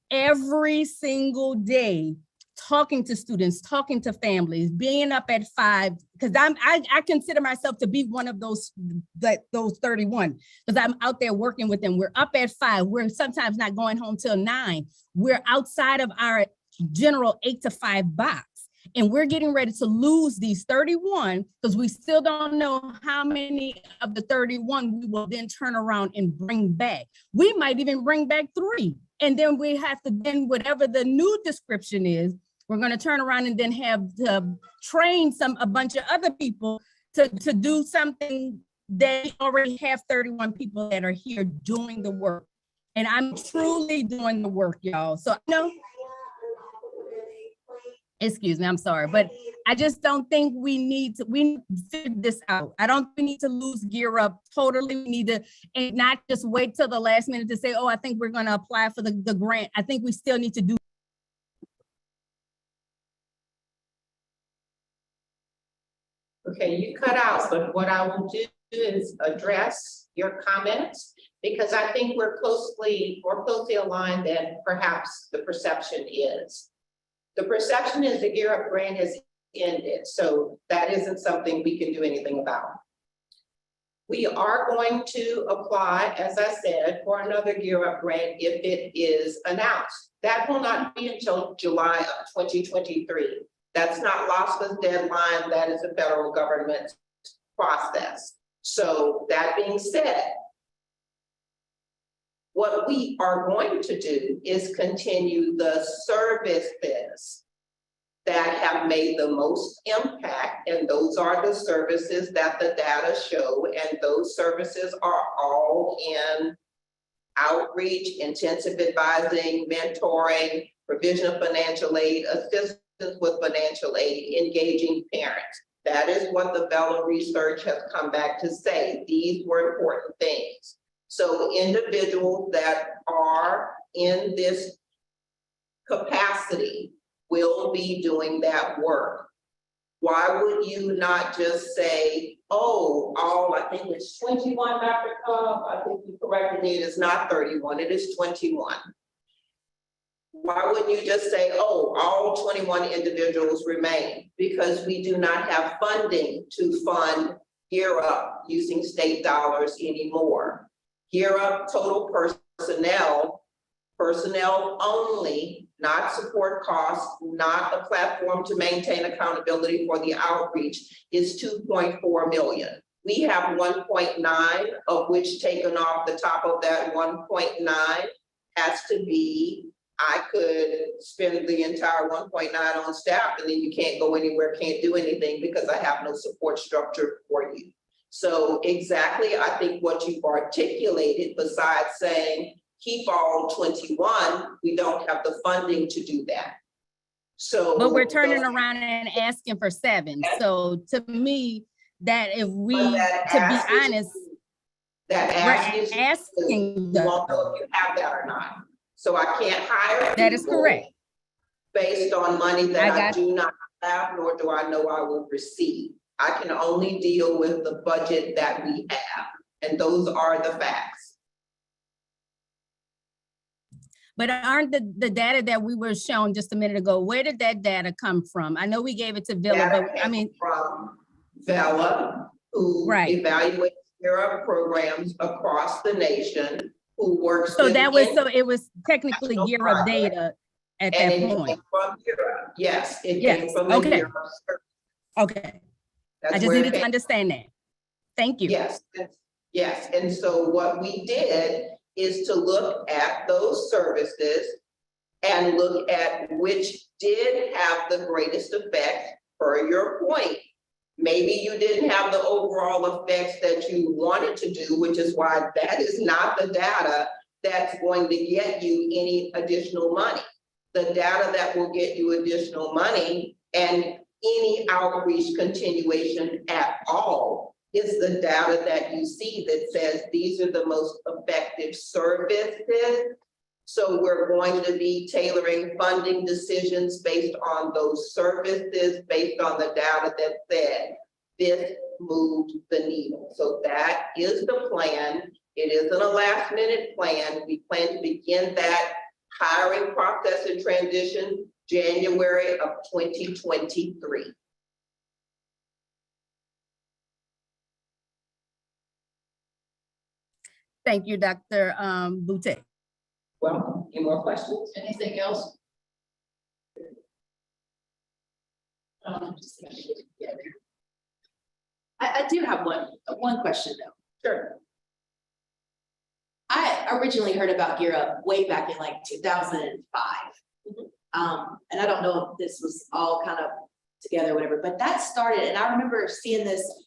Speaker 2: every single day, talking to students, talking to families, being up at 5, because I consider myself to be one of those 31, because I'm out there working with them. We're up at 5. We're sometimes not going home till 9. We're outside of our general 8 to 5 box. And we're getting ready to lose these 31 because we still don't know how many of the 31 we will then turn around and bring back. We might even bring back 3. And then we have to, then whatever the new description is, we're going to turn around and then have to train a bunch of other people to do something, they already have 31 people that are here doing the work. And I'm truly doing the work, y'all. So no, excuse me, I'm sorry, but I just don't think we need to figure this out. I don't think we need to lose gear up totally. We need to, and not just wait till the last minute to say, oh, I think we're going to apply for the grant. I think we still need to do.
Speaker 13: Okay, you cut out, but what I will do is address your comments, because I think we're more closely aligned than perhaps the perception is. The perception is the Gear Up grant has ended, so that isn't something we can do anything about. We are going to apply, as I said, for another Gear Up grant if it is announced. That will not be until July of 2023. That's not LOSFA's deadline, that is the federal government's process. So that being said, what we are going to do is continue the services that have made the most impact, and those are the services that the data show, and those services are all in outreach, intensive advising, mentoring, provision of financial aid, assistance with financial aid, engaging parents. That is what the Bella research has come back to say. These were important things. So individuals that are in this capacity will be doing that work. Why would you not just say, oh, all, I think it's 21, Dr. Cobb, I think you corrected me, it is not 31, it is 21. Why wouldn't you just say, oh, all 21 individuals remain? Because we do not have funding to fund Gear Up using state dollars anymore. Gear Up total personnel only, not support costs, not a platform to maintain accountability for the outreach, is 2.4 million. We have 1.9, of which taken off the top of that 1.9 has to be, I could spend the entire 1.9 on staff, and then you can't go anywhere, can't do anything because I have no support structure for you. So exactly, I think what you've articulated, besides saying keep all 21, we don't have the funding to do that. So,
Speaker 2: but we're turning around and asking for 7. So to me, that if we, to be honest, we're asking.
Speaker 13: You won't know if you have that or not. So I can't hire.
Speaker 2: That is correct.
Speaker 13: Based on money that I do not have, nor do I know I will receive. I can only deal with the budget that we have, and those are the facts.
Speaker 2: But aren't the data that we were shown just a minute ago, where did that data come from? I know we gave it to Villa, but I mean.
Speaker 13: From Villa, who evaluates Gear Up programs across the nation, who works.
Speaker 2: So that was, so it was technically Gear Up data at that point.
Speaker 13: From Gear Up. Yes, it came from the Gear Up service.
Speaker 2: Okay. I just needed to understand that. Thank you.
Speaker 13: Yes, yes. And so what we did is to look at those services and look at which did have the greatest effect. Per your point, maybe you didn't have the overall effects that you wanted to do, which is why that is not the data that's going to get you any additional money. The data that will get you additional money and any outreach continuation at all is the data that you see that says these are the most effective services. So we're going to be tailoring funding decisions based on those services, based on the data that said this moved the needle. So that is the plan. It isn't a last minute plan. We plan to begin that hiring process and transition January of 2023.
Speaker 2: Thank you, Dr. Boutte.
Speaker 13: Well, any more questions?
Speaker 3: Anything else?
Speaker 15: I do have one question though.
Speaker 13: Sure.
Speaker 15: I originally heard about Gear Up way back in like 2005. And I don't know if this was all kind of together, whatever, but that started, and I remember seeing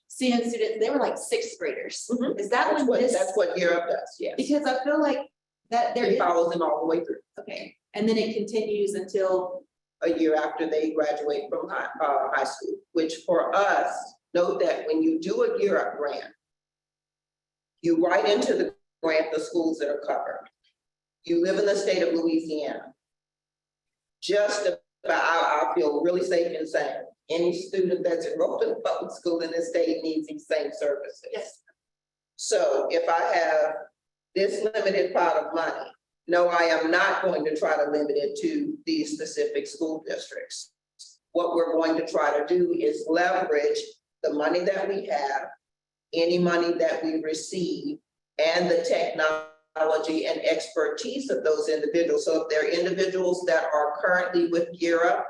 Speaker 15: students, they were like sixth graders. Is that
Speaker 13: That's
Speaker 15: when
Speaker 13: what,
Speaker 15: this?
Speaker 13: that's what Year Up does, yes.
Speaker 15: Because I feel like that there
Speaker 13: It
Speaker 15: is,
Speaker 13: follows them all the way through,
Speaker 15: okay, and then it continues until,
Speaker 13: a year after they graduate from high school, which for us, note that when you do a Year Up grant, you write into the grant the schools that are covered. You live in the state of Louisiana. Just about, I feel really safe in saying, any student that's enrolled in a public school in this state needs these same services.
Speaker 15: yes,
Speaker 13: So if I have this limited pot of money, no, I am not going to try to limit it to these specific school districts. What we're going to try to do is leverage the money that we have, any money that we receive, and the technology and expertise of those individuals. So if there are individuals that are currently with Gear Up,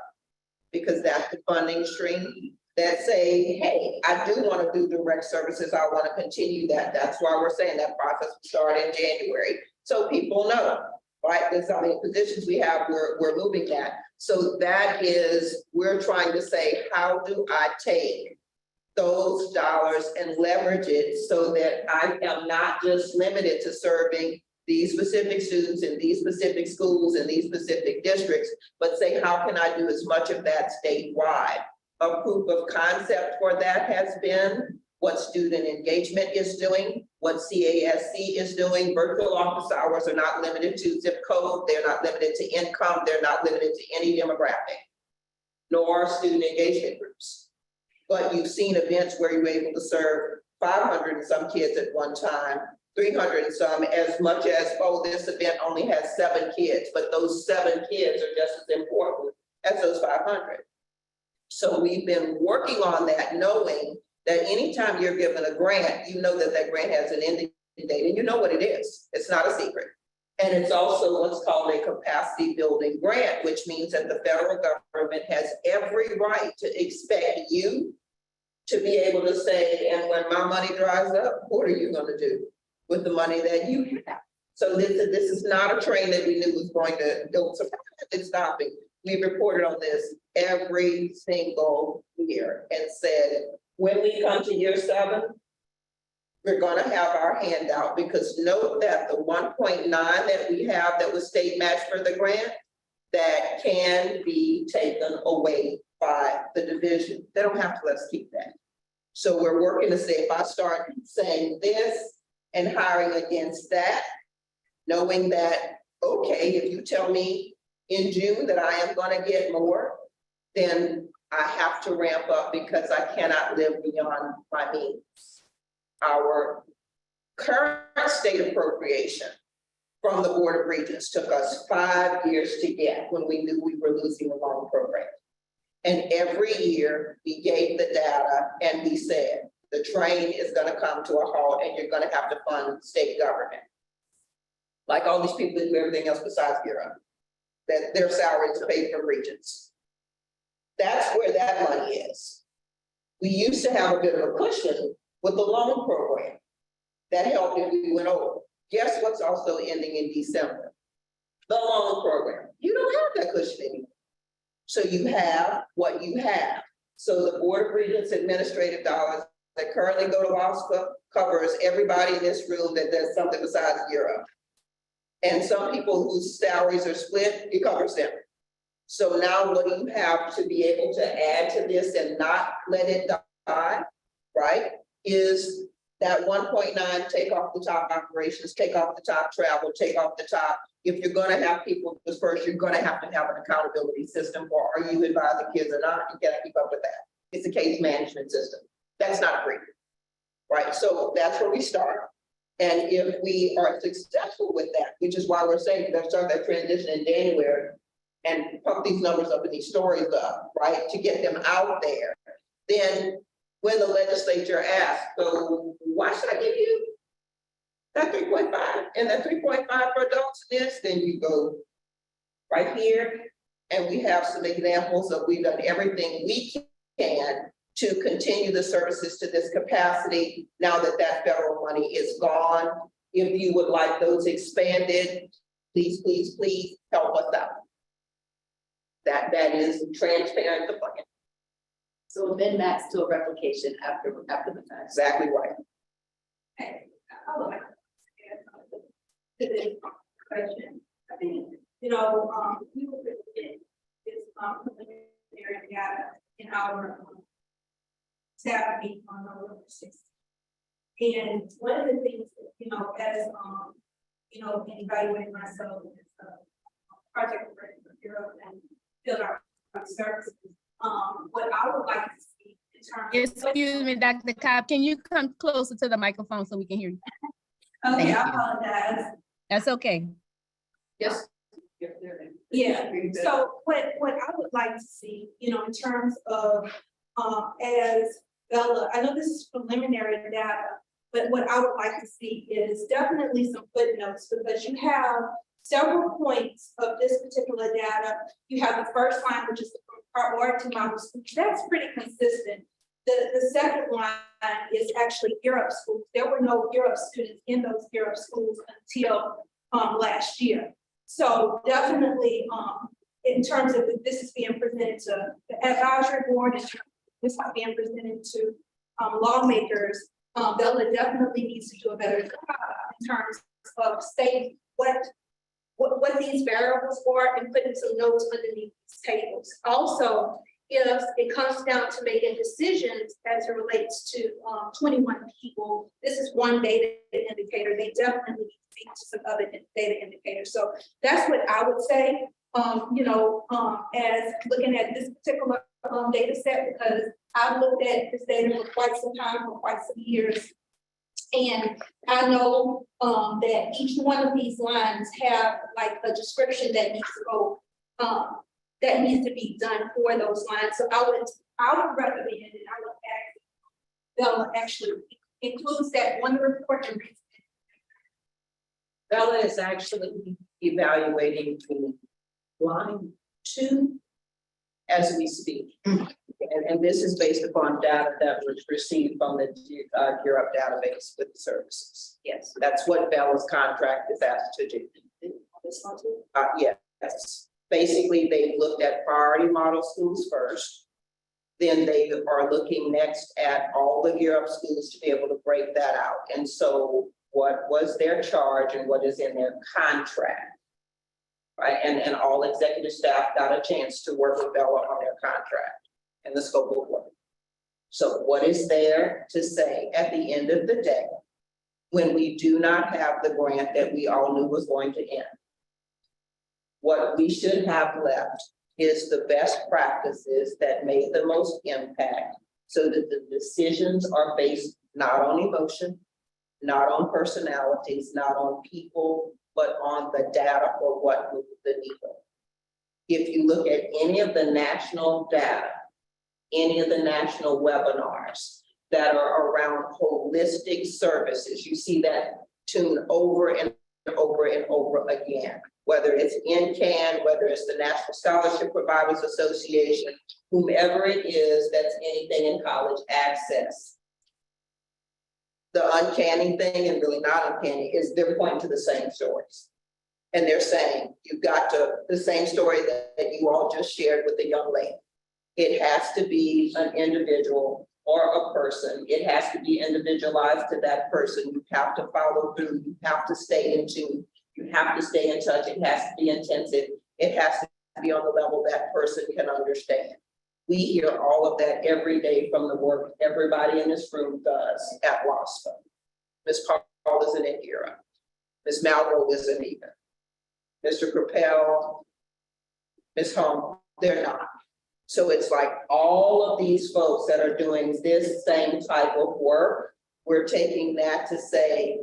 Speaker 13: because that's the funding stream, that say, hey, I do want to do direct services, I want to continue that. That's why we're saying that process will start in January. So people know, right? There's how many positions we have, we're moving that. So that is, we're trying to say, how do I take those dollars and leverage it so that I am not just limited to serving these specific students in these specific schools in these specific districts, but say, how can I do as much of that statewide? A proof of concept for that has been what student engagement is doing, what CASC is doing. Virtual office hours are not limited to zip code, they're not limited to income, they're not limited to any demographic, nor student engagement groups. But you've seen events where you're able to serve 500 and some kids at one time, 300 and some, as much as, oh, this event only has 7 kids, but those 7 kids are just as important as those 500. So we've been working on that, knowing that anytime you're given a grant, you know that that grant has an ending date and you know what it is. It's not a secret. And it's also what's called a capacity building grant, which means that the federal government has every right to expect you to be able to say, and when my money dries up, what are you going to do with the money that you have? So this is not a train that we knew was going to go. So it's stopping. We reported on this every single year and said, when we come to year 7, we're going to have our handout, because note that the 1.9 that we have that was state match for the grant, that can be taken away by the division. They don't have to let us keep that. So we're working to say, if I start saying this and hiring against that, knowing that, okay, if you tell me in June that I am going to get more, then I have to ramp up because I cannot live beyond my means. Our current state appropriation from the Board of Regents took us 5 years to get when we knew we were losing the loan program. And every year we gave the data and we said, the train is going to come to a halt and you're going to have to fund state government. Like all these people that do everything else besides Bureau, that their salaries are paid from Regents. That's where that money is. We used to have a bit of a cushion with the loan program that helped if we went over. Guess what's also ending in December? The loan program. You don't have that cushion anymore. So you have what you have. So the Board of Regents administrative dollars that currently go to LOSFA covers everybody in this room that does something besides Bureau. And some people whose salaries are split, it covers them. So now what you have to be able to add to this and not let it die, right, is that 1.9, take off the top operations, take off the top travel, take off the top. If you're going to have people disperse, you're going to have an accountability system for, are you advising kids or not? You cannot keep up with that. It's a case management system. That's not free, right? So that's where we start. And if we are successful with that, which is why we're saying we're going to start that transition in January and pump these numbers up and these stories up, right, to get them out there, then when the legislature asks, so why should I give you that 3.5 and that 3.5 for adults in this? Then you go right here, and we have some examples of we've done everything we can to continue the services to this capacity now that that federal money is gone. If you would like those expanded, please, please, please help us out. That is transparent the plan.
Speaker 15: So a min-max to a replication after the fact.
Speaker 14: Exactly right.
Speaker 12: Okay, I would like to this question. I think, we will get this, preliminary data in our staff meeting on November 6th. And one of the things, as, in evaluating myself as a project director for Europe and field our services, what I would like to see in terms of.
Speaker 2: Excuse me, Dr. Cobb, can you come closer to the microphone so we can hear you?
Speaker 12: Okay,
Speaker 2: Thank
Speaker 12: I
Speaker 2: you.
Speaker 12: apologize.
Speaker 2: That's okay.
Speaker 3: Yes.
Speaker 12: Yeah, so what I would like to see, in terms of, as Bella, I know this is preliminary data, but what I would like to see is definitely some footnotes, because you have several points of this particular data. You have the first line, which is the priority model schools. That's pretty consistent. The second line is actually Europe schools. There were no Europe students in those Europe schools until last year. So definitely, in terms of this is being presented to the advisory board, and this is being presented to lawmakers, Bella definitely needs to do a better job in terms of stating what these variables are and putting some notes underneath these tables. Also, if it comes down to making decisions as it relates to 21 people, this is one data indicator. They definitely need to speak to some other data indicators. So that's what I would say, as looking at this particular data set, because I've looked at this data for quite some time, for quite some years. And I know that each one of these lines have like a description that needs to go, that needs to be done for those lines. So I would recommend, and I would ask Bella actually includes that one report and
Speaker 13: Bella is actually evaluating the line 2 as we speak. And this is based upon data that was received from the Europe database with the services.
Speaker 15: Yes.
Speaker 13: That's what Bella's contract is asked to do.
Speaker 15: This one too?
Speaker 13: Yes. Basically, they looked at priority model schools first. Then they are looking next at all the Europe schools to be able to break that out. And so what was their charge and what is in their contract? Right, and all executive staff got a chance to work with Bella on their contract and the scope of work. So what is there to say at the end of the day, when we do not have the grant that we all knew was going to end? What we should have left is the best practices that made the most impact, so that the decisions are based not on emotion, not on personalities, not on people, but on the data for what moves the needle. If you look at any of the national data, any of the national webinars that are around holistic services, you see that tune over and over and over again, whether it's NCAN, whether it's the National Scholarship Providers Association, whomever it is that's anything in college access. The uncanny thing, and really not uncanny, is they're pointing to the same stories. And they're saying, you've got to, the same story that you all just shared with the young lady. It has to be an individual or a person. It has to be individualized to that person. You have to follow through. You have to stay in tune. You have to stay in touch. It has to be intensive. It has to be on the level that person can understand. We hear all of that every day from the work everybody in this room does at LOSFA. Ms. Paul isn't in here. Ms. Malvo isn't either. Mr. Capel, Ms. Home, they're not. So it's like all of these folks that are doing this same type of work, we're taking that to say,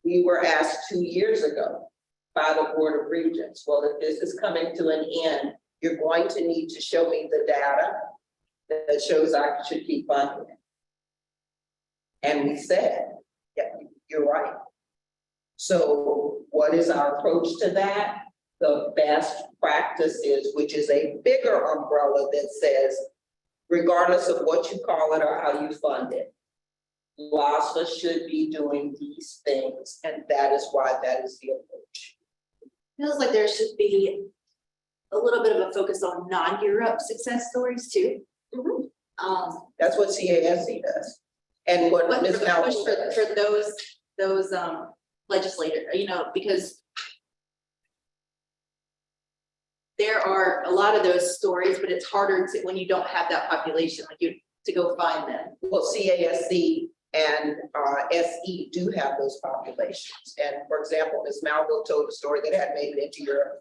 Speaker 13: we were asked 2 years ago by the Board of Regents, well, if this is coming to an end, you're going to need to show me the data that shows I should keep funding it. And we said, yeah, you're right. So what is our approach to that? The best practices, which is a bigger umbrella that says, regardless of what you call it or how you fund it, LOSFA should be doing these things, and that is why that is the approach.
Speaker 15: Feels like there should be a little bit of a focus on non-Europe success stories too.
Speaker 13: That's what CASC does. And what
Speaker 15: But
Speaker 13: Ms.
Speaker 15: for the
Speaker 13: Malcolm
Speaker 15: push
Speaker 13: does.
Speaker 15: for those legislators, because there are a lot of those stories, but it's harder to, when you don't have that population, to go find them.
Speaker 13: Well, CASC and SE do have those populations. And for example, Ms. Malville told a story that hadn't made it into your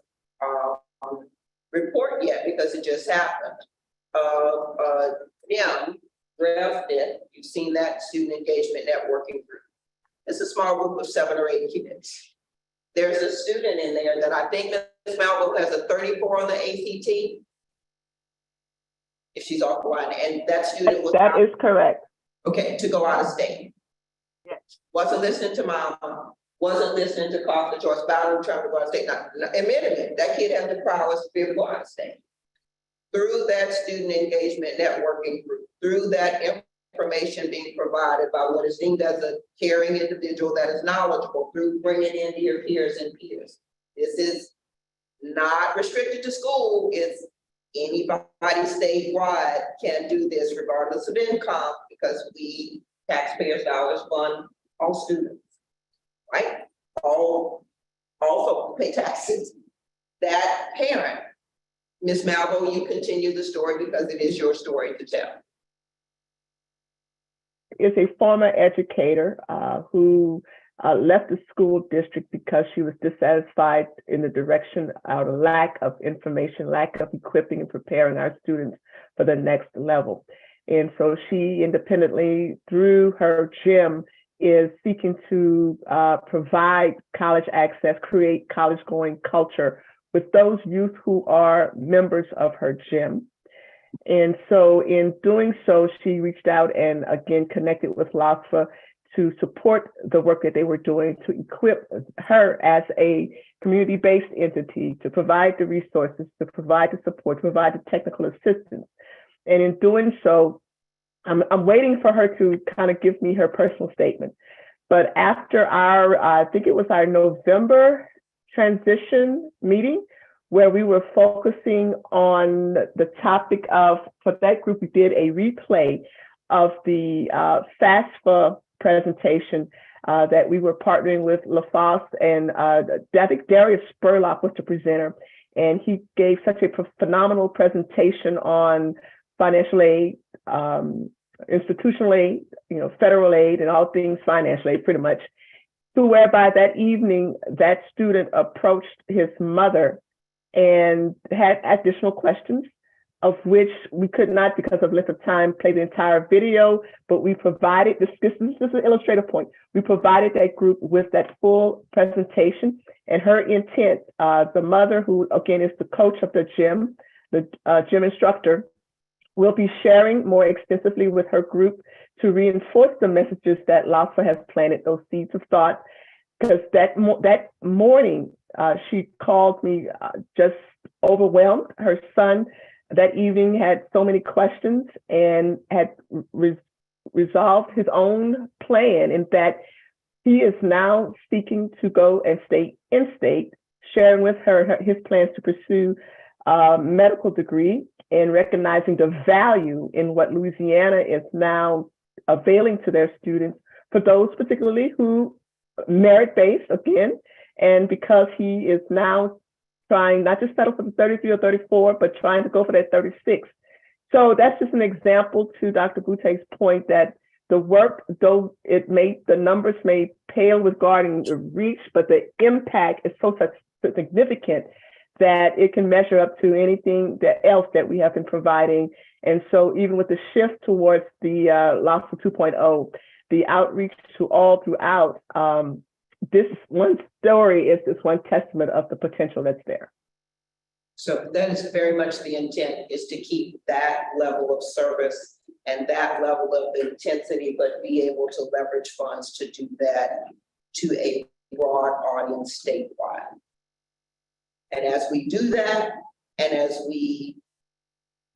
Speaker 13: report yet because it just happened. It. You've seen that student engagement networking group. It's a small group of 7 or 8 kids. There's a student in there that I think Ms. Malville has a 34 on the ACT. If she's off the line, and that student was
Speaker 11: That is correct.
Speaker 13: okay to go out of state.
Speaker 11: Yes.
Speaker 13: Wasn't listening to mama, wasn't listening to Carter Choice, Battle trying to go out of state. Now, admittedly, that kid has the prowess to be able to go out of state. Through that student engagement networking group, through that information being provided by what is deemed as a caring individual that is knowledgeable, through bringing in your peers and peers. This is not restricted to school. It's anybody statewide can do this regardless of income because we taxpayers' dollars fund all students, right? All folks pay taxes. That parent, Ms. Malvo, you continue the story because it is your story to tell.
Speaker 11: Is a former educator who left the school district because she was dissatisfied in the direction out of lack of information, lack of equipping and preparing our students for the next level. And so she independently, through her gym, is seeking to provide college access, create college-going culture with those youth who are members of her gym. And so in doing so, she reached out and again connected with LOSFA to support the work that they were doing, to equip her as a community-based entity, to provide the resources, to provide the support, to provide the technical assistance. And in doing so, I'm waiting for her to kind of give me her personal statement. But after our, I think it was our November transition meeting, where we were focusing on the topic of, for that group, we did a replay of the FAFSA presentation that we were partnering with LaFosse, and I think Darius Spurlock was the presenter, and he gave such a phenomenal presentation on financial aid, institutional aid, federal aid, and all things financial aid, pretty much, to whereby that evening, that student approached his mother and had additional questions, of which we could not, because of length of time, play the entire video, but we provided, this is an illustrative point, we provided that group with that full presentation and her intent. The mother, who again is the coach of the gym instructor, will be sharing more extensively with her group to reinforce the messages that LOSFA has planted, those seeds of thought. Because that morning, she called me just overwhelmed. Her son that evening had so many questions and had resolved his own plan, in that he is now seeking to go and stay in state, sharing with her his plans to pursue a medical degree, and recognizing the value in what Louisiana is now availing to their students, for those particularly who merit-based again, and because he is now trying not just settle for the 33 or 34, but trying to go for that 36. So that's just an example, to Dr. Boute's point, that the work, though the numbers may pale regarding the reach, but the impact is so significant that it can measure up to anything else that we have been providing. And so even with the shift towards the LOSFA 2.0, the outreach to all throughout, this one story is just one testament of the potential that's there.
Speaker 13: So that is very much the intent, is to keep that level of service and that level of intensity, but be able to leverage funds to do that to a broad audience statewide. And as we do that, and as we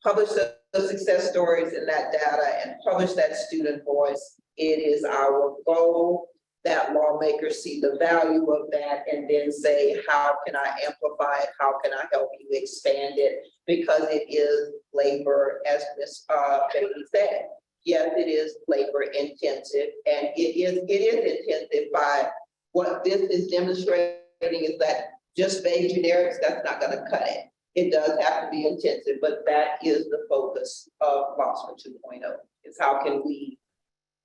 Speaker 13: publish the success stories and that data and publish that student voice, it is our goal that lawmakers see the value of that and then say, how can I amplify it? How can I help you expand it? Because it is labor, as Ms. Becky said. Yes, it is labor intensive, and it is intensive by what this is demonstrating is that just vague generics, that's not gonna cut it. It does have to be intensive, but that is the focus of LOSFA 2.0, is how can we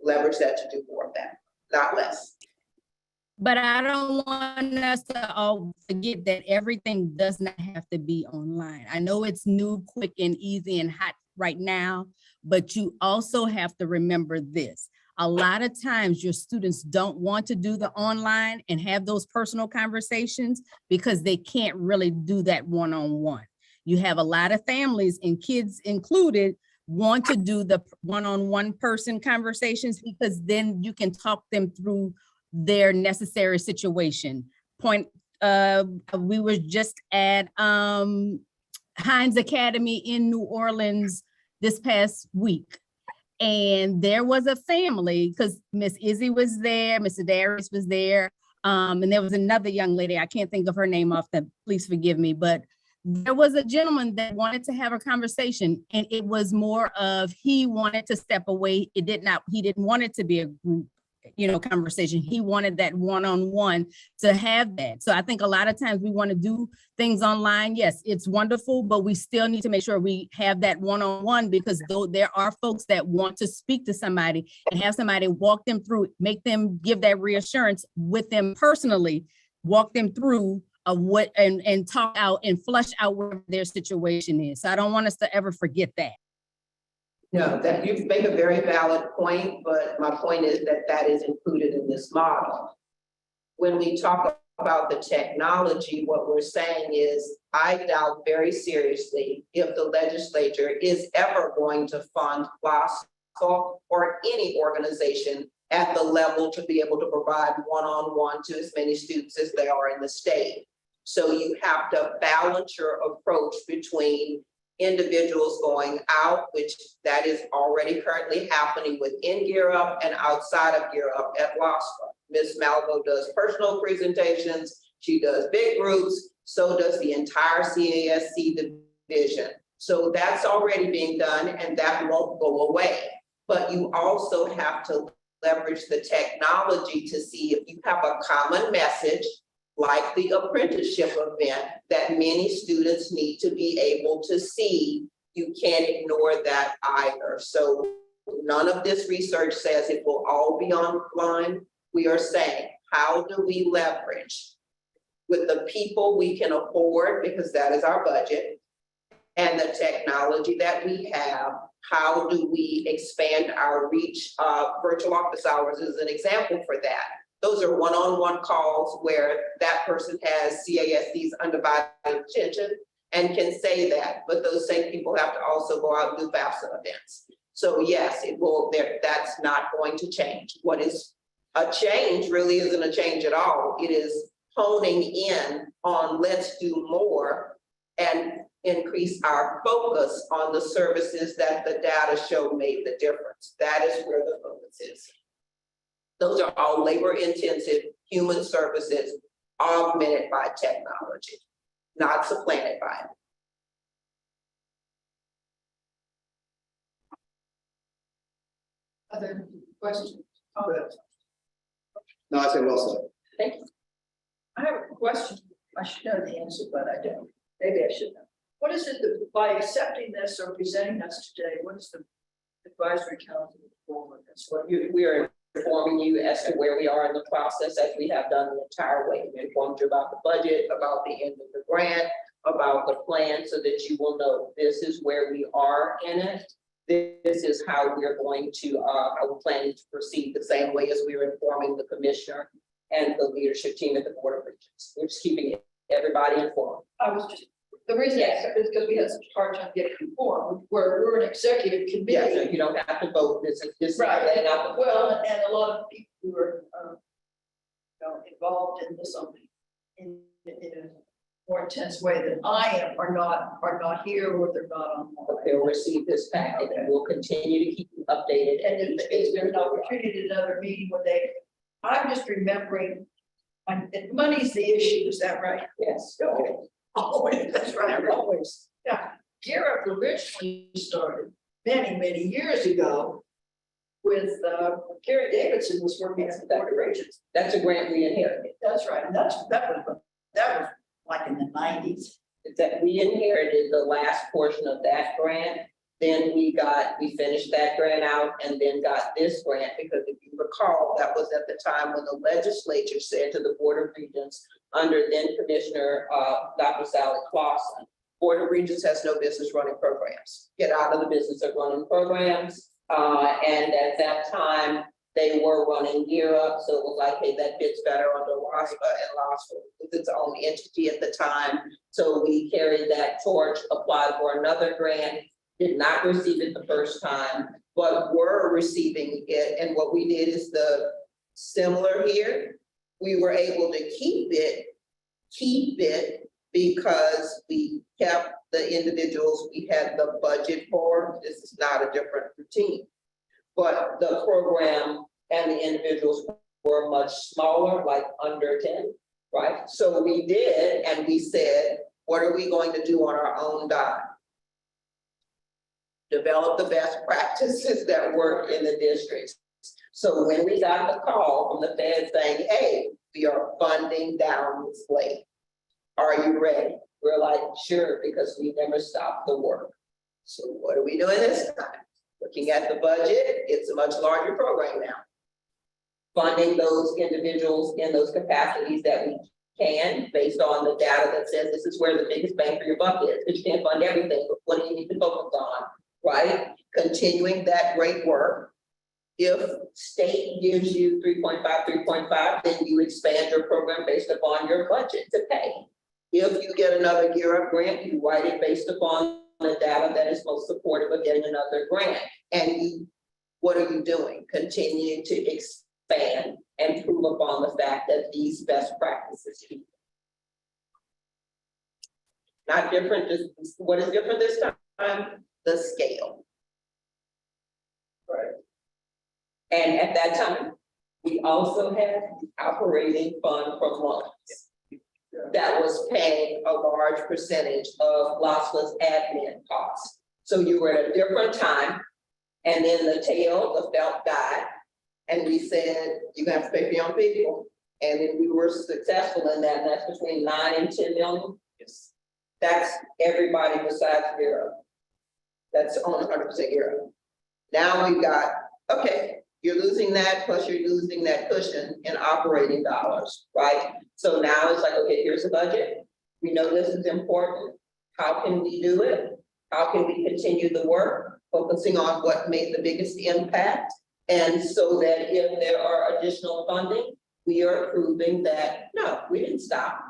Speaker 13: leverage that to do more of that, not less.
Speaker 2: But I don't want us to all forget that everything does not have to be online. I know it's new, quick, and easy and hot right now, but you also have to remember this. A lot of times your students don't want to do the online and have those personal conversations because they can't really do that one-on-one. You have a lot of families, and kids included, want to do the one-on-one person conversations because then you can talk them through their necessary situation. We were just at Hines Academy in New Orleans this past week. And there was a family, because Miss Izzy was there, Mr. Darius was there, and there was another young lady, I can't think of her name off the, please forgive me, but there was a gentleman that wanted to have a conversation, and it was more of he wanted to step away. He didn't want it to be a group, conversation. He wanted that one-on-one to have that. So I think a lot of times we want to do things online. Yes, it's wonderful, but we still need to make sure we have that one-on-one, because though there are folks that want to speak to somebody and have somebody walk them through, make them give that reassurance with them personally, walk them through what and talk out and flush out where their situation is. So I don't want us to ever forget that.
Speaker 13: No, that you make a very valid point, but my point is that that is included in this model. When we talk about the technology, what we're saying is, I doubt very seriously if the legislature is ever going to fund LOSFA or any organization at the level to be able to provide one-on-one to as many students as there are in the state. So you have to balance your approach between individuals going out, which that is already currently happening within Gear Up and outside of Gear Up at LOSFA. Ms. Malvo does personal presentations, she does big groups, so does the entire CASC division. So that's already being done, and that won't go away. But you also have to leverage the technology to see if you have a common message, like the apprenticeship event that many students need to be able to see. You can't ignore that either. So none of this research says it will all be online. We are saying, how do we leverage with the people we can afford, because that is our budget, and the technology that we have, how do we expand our reach? Virtual office hours is an example for that. Those are one-on-one calls where that person has CASC's undivided attention and can say that, but those same people have to also go out and do FAFSA events. So yes, it will, that's not going to change. What is a change really isn't a change at all. It is honing in on let's do more and increase our focus on the services that the data show made the difference. That is where the focus is. Those are all labor-intensive human services augmented by technology, not supplanted by it.
Speaker 3: Other questions?
Speaker 14: No, I say well said.
Speaker 3: Thank you. I have a question. I should know the answer, but I don't. Maybe I should know. What is it that by accepting this or presenting us today, what is the advisory council for this? What
Speaker 13: We are informing you as to where we are in the process, as we have done the entire way. We informed you about the budget, about the end of the grant, about the plan, so that you will know this is where we are in it. This is how we're going to, how we're planning to proceed, the same way as we were informing the commissioner and the leadership team at the Board of Regents. We're just keeping everybody informed.
Speaker 3: I was just, the reason I said is because we had such a hard time getting informed. We're an executive committee.
Speaker 13: Yeah, so you don't have to vote. This is
Speaker 3: Right.
Speaker 13: Not
Speaker 3: Well, and a lot of people who are involved in this in a more intense way than I am are not here, or they're not on.
Speaker 13: They'll receive this packet, and we'll continue to keep you updated.
Speaker 3: And is there an opportunity at another meeting when they I'm just remembering, money's the issue, is that right?
Speaker 13: Yes.
Speaker 3: Okay. Always, that's right, always. Yeah, Gear Up originally started many years ago with, Gary Davidson was working at the Board of Regents.
Speaker 13: That's a grant we inherited.
Speaker 3: That's right, and that was like in the 90s.
Speaker 13: That we inherited the last portion of that grant. Then we finished that grant out and then got this grant, because if you recall, that was at the time when the legislature said to the Board of Regents under then Commissioner Dr. Sally Clausen, Board of Regents has no business running programs. Get out of the business of running programs. And at that time, they were running Gear Up, so it was like, hey, that fits better under LOSFA, and LOSFA was its own entity at the time. So we carried that torch, applied for another grant, did not receive it the first time, but were receiving it. And what we did is the similar here. We were able to keep it because we kept the individuals we had the budget for. This is not a different routine. But the program and the individuals were much smaller, like under 10, right? So we did, and we said, what are we going to do on our own dime? Develop the best practices that work in the districts. So when we got the call from the Fed saying, hey, we are funding down this late. Are you ready? We're like, sure, because we never stopped the work. So what are we doing this time? Looking at the budget, it's a much larger program now. Funding those individuals in those capacities that we can, based on the data that says this is where the biggest bang for your buck is, because you can't fund everything, but what do you need to focus on, right? Continuing that great work. If state gives you 3.5, then you expand your program based upon your budget to pay. If you get another Gear Up grant, you write it based upon the data that is most supportive of getting another grant. And what are you doing? Continue to expand and prove upon the fact that these best practices. Not different, just what is different this time? The scale. Right. And at that time, we also had operating fund for loans that was paying a large percentage of LOSFA's admin costs. So you were at a different time, and then the felt died, and we said, you're gonna have to pay for your own people. And then we were successful in that, and that's between 9 and 10 million. Yes. That's everybody besides Gear Up. That's on 100% Gear Up. Now we've got, okay, you're losing that, plus you're losing that cushion in operating dollars, right? So now it's like, okay, here's a budget. We know this is important. How can we do it? How can we continue the work, focusing on what made the biggest impact? And so that if there are additional funding, we are proving that, no, we didn't stop.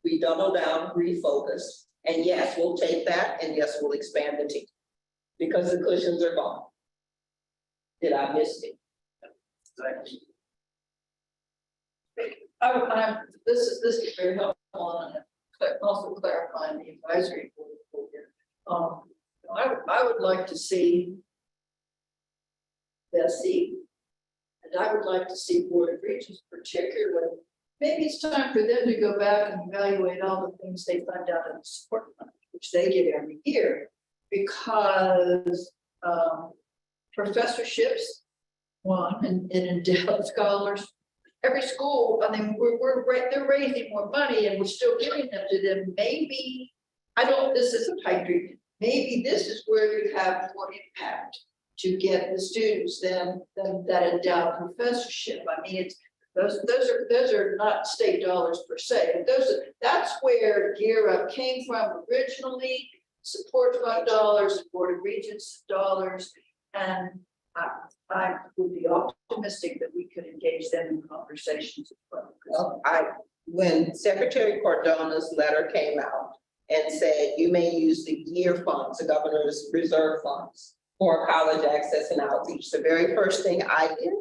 Speaker 13: We double down, refocus, and yes, we'll take that, and yes, we'll expand the team because the cushions are gone. Did I miss it?
Speaker 3: This is very helpful and also clarifying the advisory board here. I would like to see Bessie, and I would like to see Board of Regents particularly. Maybe it's time for them to go back and evaluate all the things they find out in the support fund, which they get every year, because professorships, one, and endowed scholars. Every school, I mean, they're raising more money and we're still giving them to them. Maybe, this is a pipe dream. Maybe this is where you have more impact to get the students than that endowed professorship. I mean, it's those are not state dollars per se, but that's where Gear Up came from originally. Support fund dollars, Board of Regents dollars, and I would be optimistic that we could engage them in conversations.
Speaker 4: Well, when Secretary Cardona's letter came out and said you may use the GEAR funds, the governor's reserve funds, for college access and outreach, the very first thing I did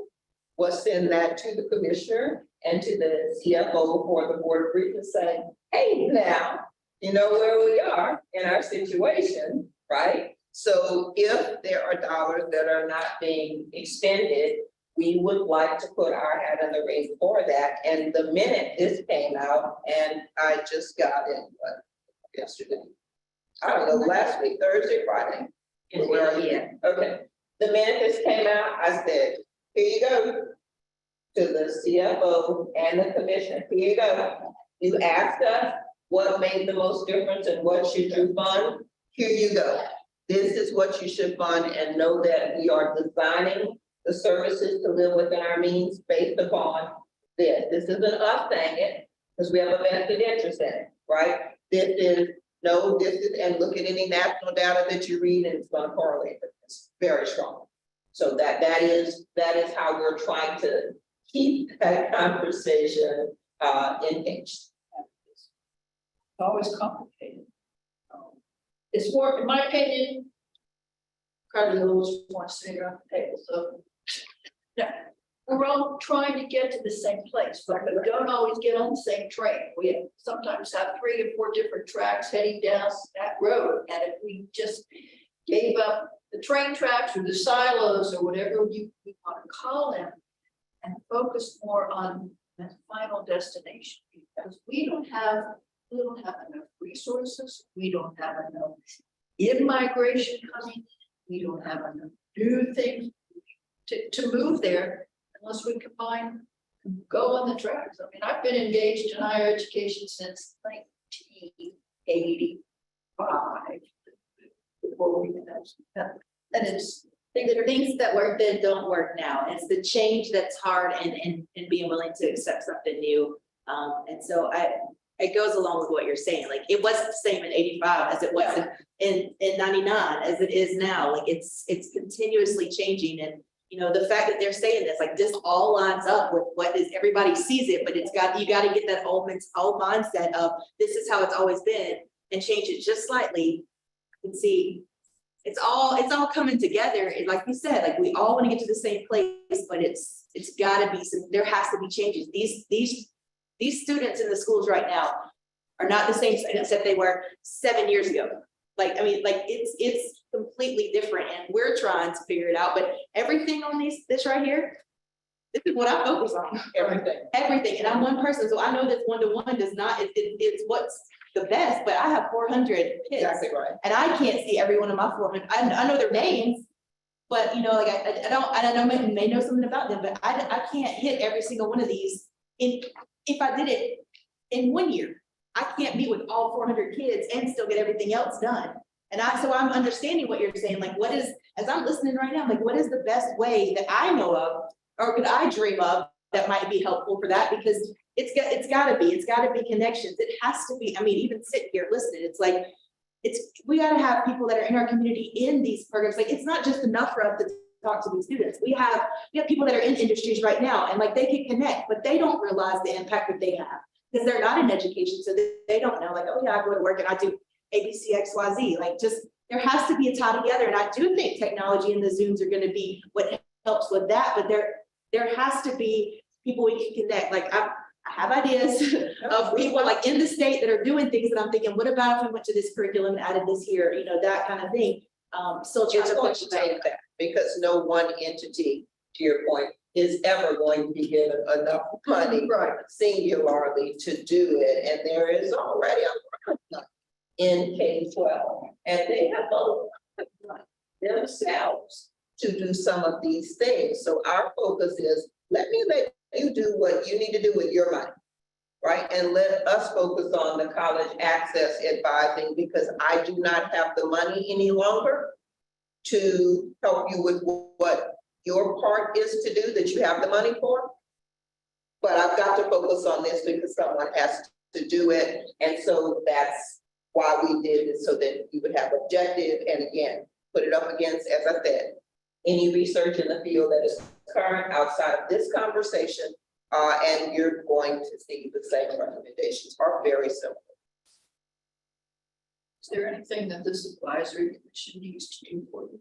Speaker 4: was send that to the commissioner and to the CFO for the Board of Regents saying, hey, now, you know where we are in our situation, right? So if there are dollars that are not being expended,
Speaker 13: we would like to put our hat in the ring for that. And the minute this came out, and I just got it, what, yesterday? I don't know, last week, Thursday, Friday. Where are you? Okay, the minute this came out, I said, here you go. To the CFO and the commission, here you go. You asked us what made the most difference and what should you fund? Here you go. This is what you should fund, and know that we are designing the services to live within our means based upon this. This isn't us saying it, because we have a vested interest in it, right? This is, no, this is, and look at any national data that you read and it's gonna correlate. It's very strong. So that is how we're trying to keep that conversation engaged.
Speaker 3: Always complicated. It's more, in my opinion, probably the lowest one sitting around the table, so. Yeah, we're all trying to get to the same place, but we don't always get on the same train. We sometimes have 3 or 4 different tracks heading down that road, and if we just gave up the train tracks or the silos or whatever you want to call them, and focus more on the final destination, because we don't have enough resources, we don't have enough in-migration coming, we don't have enough new things to move there unless we combine, go on the tracks. I mean, I've been engaged in higher education since 1985. Before we had, and it's
Speaker 15: Things that work then don't work now. It's the change that's hard and being willing to accept something new. And so it goes along with what you're saying. Like, it wasn't the same in 85 as it was in 99 as it is now. Like, it's continuously changing. And, you know, the fact that they're saying this, like, this all lines up with what is, everybody sees it, but you got to get that old mindset of this is how it's always been and change it just slightly and see. It's all coming together. And like you said, like, we all want to get to the same place, but it's gotta be there has to be changes. These students in the schools right now are not the same students that they were 7 years ago. Like, I mean, like, it's completely different, and we're trying to figure it out, but everything on this right here, this is what I focus on. Everything. And I'm one person, so I know that one-to-one does not, it's what's the best, but I have 400 kids.
Speaker 13: Exactly right.
Speaker 15: And I can't see every one of my 400. I know their names, but, you know, like, I don't may know something about them, but I can't hit every single one of these. If I did it in 1 year, I can't meet with all 400 kids and still get everything else done. And so I'm understanding what you're saying. Like, what is, as I'm listening right now, like, what is the best way that I know of, or could I dream of, that might be helpful for that? Because it's gotta be connections. It has to be. I mean, even sitting here listening, it's like, we gotta have people that are in our community in these programs. Like, it's not just enough for us to talk to these students. We have people that are in industries right now, and like, they can connect, but they don't realize the impact that they have because they're not in education. So they don't know, like, oh yeah, I go to work and I do ABC, XYZ. Like, just, there has to be a tie together. And I do think technology and the Zooms are going to be what helps with that, but there has to be people we can connect. Like, I have ideas of people like in the state that are doing things that I'm thinking, what about if we went to this curriculum and added this here, you know, that kind of thing. Still trying
Speaker 13: It's
Speaker 15: to
Speaker 13: going
Speaker 15: push
Speaker 13: to
Speaker 15: that.
Speaker 13: take that, because no one entity, to your point, is ever going to be given enough money singularly to do it. And there is already a lot in K-12, and they have themselves to do some of these things. So our focus is, let you do what you need to do with your money, right? And let us focus on the college access advising, because I do not have the money any longer to help you with what your part is to do that you have the money for. But I've got to focus on this because someone has to do it. And so that's why we did it, so that you would have objective, and again, put it up against, as I said, any research in the field that is current outside of this conversation, and you're going to see the same recommendations are very similar.
Speaker 3: Is there anything that this advisory commission needs to do for you?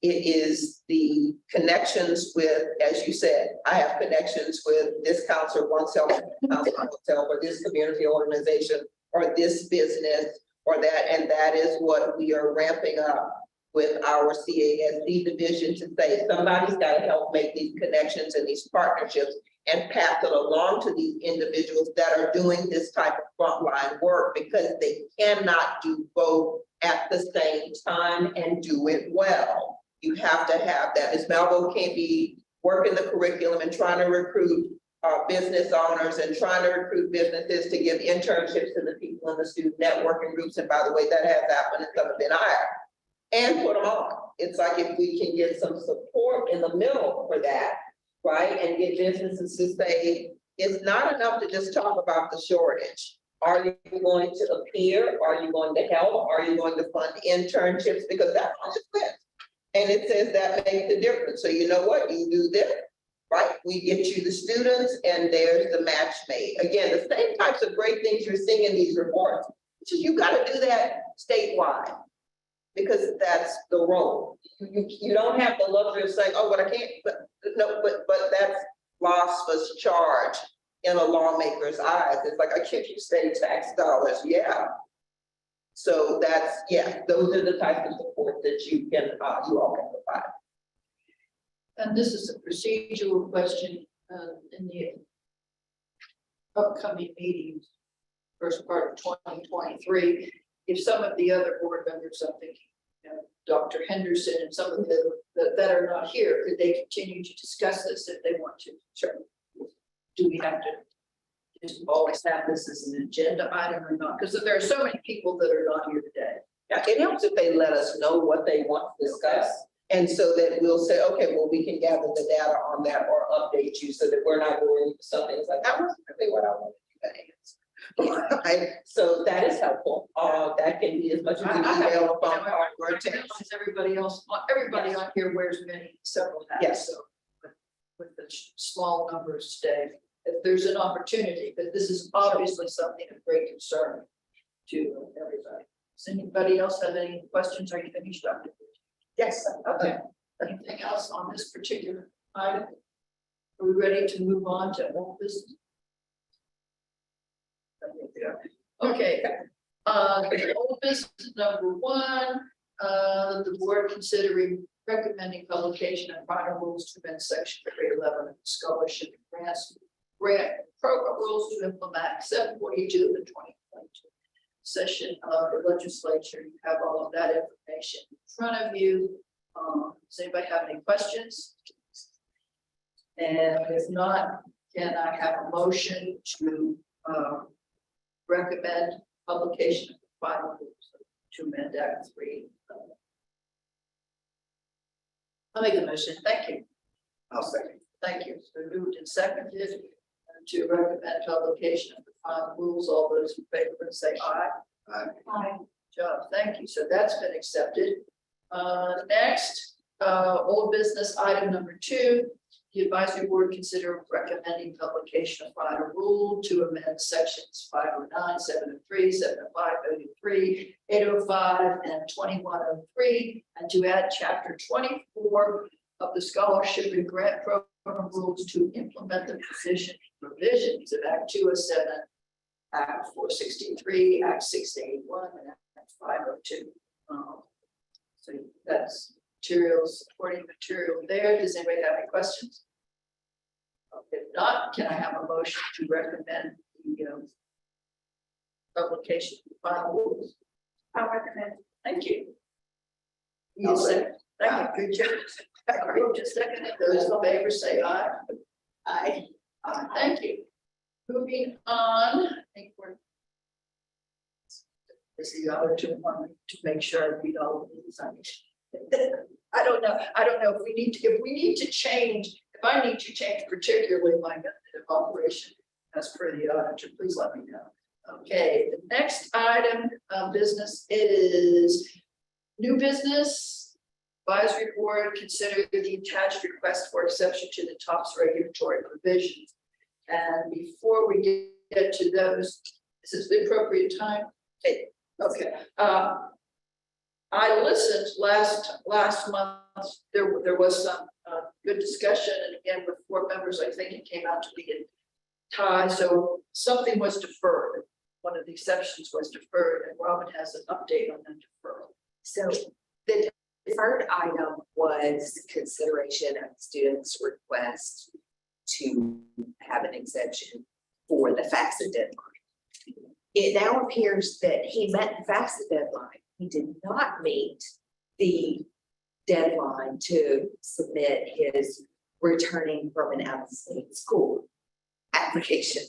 Speaker 13: It is the connections with, as you said, I have connections with this counselor, one self, or this community organization, or this business, or that, and that is what we are ramping up with our CASD division to say, somebody's got to help make these connections and these partnerships and pass it along to these individuals that are doing this type of frontline work, because they cannot do both at the same time and do it well. You have to have that. Ms. Malvo can't be working the curriculum and trying to recruit business owners and trying to recruit businesses to give internships to the people in the student networking groups. And by the way, that has happened and some have been hired. And put them on. It's like if we can get some support in the middle for that, right? And get businesses to say, it's not enough to just talk about the shortage. Are you going to appear? Are you going to help? Are you going to fund internships? Because that's on the list. And it says that makes a difference. So you know what? You do this, right? We get you the students and there's the match made. Again, the same types of great things you're seeing in these reports, which is you got to do that statewide, because that's the role. You don't have the luxury of saying, oh, but I can't, but that's LOSFA's charge in a lawmaker's eyes. It's like, I give you state tax dollars, yeah. So that's, yeah, those are the types of support that you can, you all can provide.
Speaker 3: And this is a procedural question in the upcoming meetings, first part of 2023. If some of the other board members, I'm thinking, you know, Dr. Henderson and some of the that are not here, could they continue to discuss this if they want to? Sure. Do we have to just always have this as an agenda item or not? Because there are so many people that are not here today.
Speaker 13: Now, it helps if they let us know what they want to discuss. And so that we'll say, okay, well, we can gather the data on that or update you so that we're not going into something that's like, that wasn't really what I wanted to answer. Right? So that is helpful. That can be as much as an email, phone call, or a text.
Speaker 3: Everybody else, everybody on here wears several hats.
Speaker 13: Yes.
Speaker 3: So with the small numbers today, if there's an opportunity, but this is obviously something of great concern to everybody. Does anybody else have any questions? Are you finished, Dr.?
Speaker 13: Yes.
Speaker 3: Okay. Anything else on this particular item? Are we ready to move on to old business? Okay, old business number one, the board considering recommending publication of final rules to amend section 311 of the scholarship and grant program rules to implement 742 of the 2022 session of the legislature. You have all of that information in front of you. Does anybody have any questions? And if not, can I have a motion to recommend publication of the final rules to amend Act 3? I'll make a motion. Thank you.
Speaker 13: I'll second.
Speaker 3: Thank you. It's been moved and seconded to recommend publication of the final rules. All those in favor say aye.
Speaker 13: Aye.
Speaker 3: Aye. Job. Thank you. So that's been accepted. Next, old business item number 2. The advisory board consider recommending publication of final rule to amend sections 509, 703, 705, 83, 805, and 2103, and to add chapter 24 of the scholarship and grant program rules to implement the provisions of Act 207, Act 463, Act 681, and Act 502. So that's supporting material there. Does anybody have any questions? If not, can I have a motion to recommend the publication of the final rules? I'll recommend. Thank you. You second. Thank you. Good job. I moved to second. Those in favor say aye. Aye. Aye. Thank you. Moving on, I think we're. This is the other 2 to make sure I read all of these. I don't know if we need to change, if I need to change particularly my method of operation as per the auditor, please let me know. Okay, the next item of business is new business. Advisory board consider the attached request for exception to the TOPS regulatory provisions. And before we get to those, is this the appropriate time? Okay. I listened last month. There was some good discussion, and again with 4 members, I think it came out to be a tie. So something was deferred. One of the exceptions was deferred, and Robin has an update on that deferral.
Speaker 4: So the third item was consideration of students' request to have an exemption for the FAFSA deadline. It now appears that he met the FAFSA deadline. He did not meet the deadline to submit his returning from an out-of-state school application.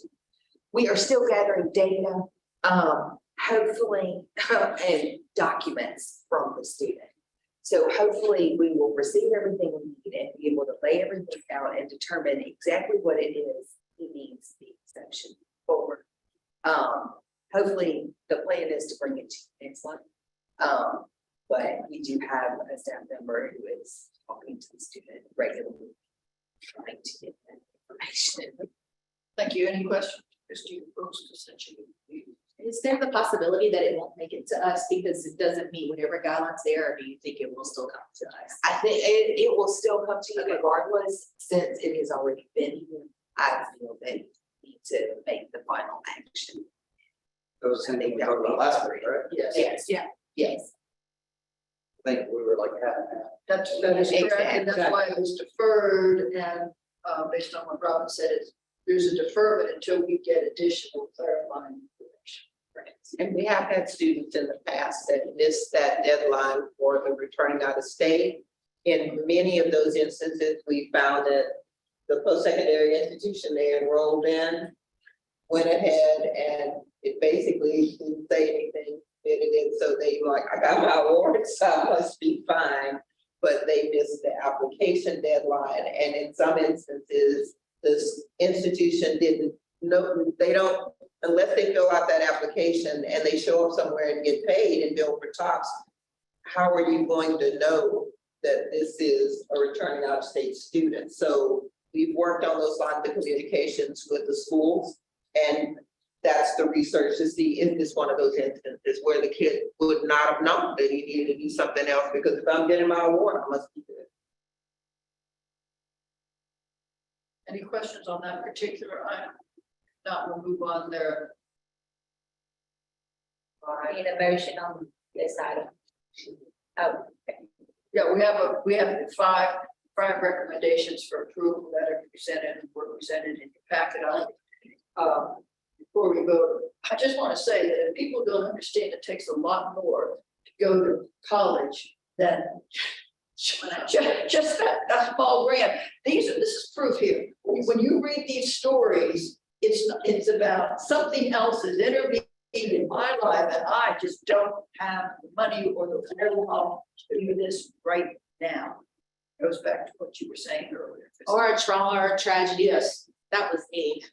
Speaker 4: We are still gathering data, hopefully, and documents from the student. So hopefully we will receive everything we need and be able to lay everything out and determine exactly what it is he needs the exception for. Hopefully the plan is to bring it to you next month. But we do have a staff member who is talking to the student regularly, trying to get that information.
Speaker 3: Thank you. Any questions? Student Brooks, essentially.
Speaker 15: Is there the possibility that it won't make it to us because it doesn't meet whatever guidelines there, or do you think it will still come to us?
Speaker 4: I think it will still come to you regardless, since it has already been here. I feel that you need to make the final action.
Speaker 14: Those things we talked about last week, right?
Speaker 3: Yes.
Speaker 4: Yes.
Speaker 14: I think we were like,
Speaker 3: That is correct, and that's
Speaker 4: Exactly.
Speaker 3: why it was deferred, and based on what Robin said, is there's a deferment until we get additional clarifying information.
Speaker 13: And we have had students in the past that missed that deadline for the returning out of state. In many of those instances, we found that the post-secondary institution they enrolled in went ahead and it basically didn't say anything. So they like, I got my award, so I must be fine. But they missed the application deadline. And in some instances, this institution didn't know, they don't, unless they fill out that application and they show up somewhere and get paid and bill for tops, how are you going to know that this is a returning out of state student? So we've worked on those lines of communications with the schools, and that's the research to see if this one of those instances where the kid would not have known that he needed to do something else, because if I'm getting my award, I must be good.
Speaker 3: Any questions on that particular item? Not, we'll move on there.
Speaker 1: I need a motion on this item. Oh, okay.
Speaker 3: Yeah, we have five recommendations for approval that are presented and were presented in your packet on. Before we vote, I just want to say that if people don't understand, it takes a lot more to go to college than just that small grant. This is proof here. When you read these stories, it's about something else is intervening in my life, and I just don't have the money or the wherewithal to do this right now. Goes back to what you were saying earlier.
Speaker 15: Or a trauma or a tragedy?
Speaker 3: Yes.
Speaker 15: That was me.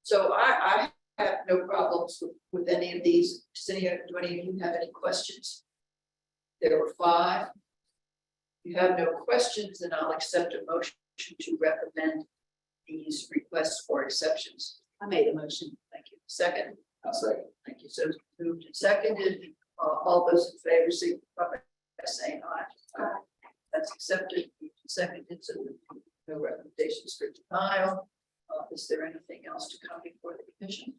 Speaker 3: So I have no problems with any of these. Do any of you have any questions? There were five. If you have no questions, then I'll accept a motion to recommend these requests for exceptions.
Speaker 15: I made a motion.
Speaker 3: Thank you. Second.
Speaker 14: I'll say.
Speaker 3: Thank you. So moved and seconded. All those in favor, signify by saying aye. Aye. That's accepted. Moved and seconded. So no recommendations for denial. Is there anything else to come before the commission?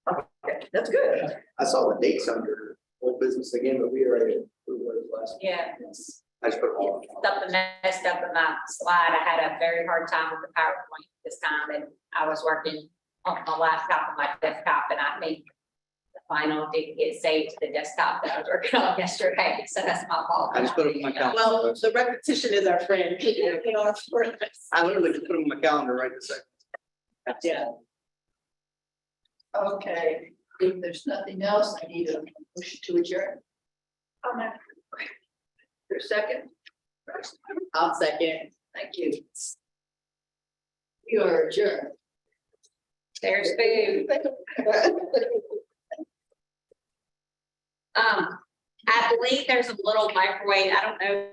Speaker 3: Okay, that's good.
Speaker 14: I saw the dates under old business again, but we already approved what it was last.
Speaker 1: Yeah,
Speaker 14: I just put it all.
Speaker 1: something messed up in my slide. I had a very hard time with the PowerPoint this time, and I was working on my laptop and my desktop, and I think the final didn't get saved to the desktop that I was working on yesterday, so that's my fault.
Speaker 14: I just put it on my calendar.
Speaker 15: Well, the repetition is our friend.
Speaker 14: I literally just put it on my calendar right this second.
Speaker 15: Yeah.
Speaker 3: Okay, if there's nothing else, I need a motion to adjourn. Oh, no. For a second.
Speaker 15: I'll second.
Speaker 3: Thank you. You are adjourned.
Speaker 1: There's food. I believe there's a little microwave. I don't know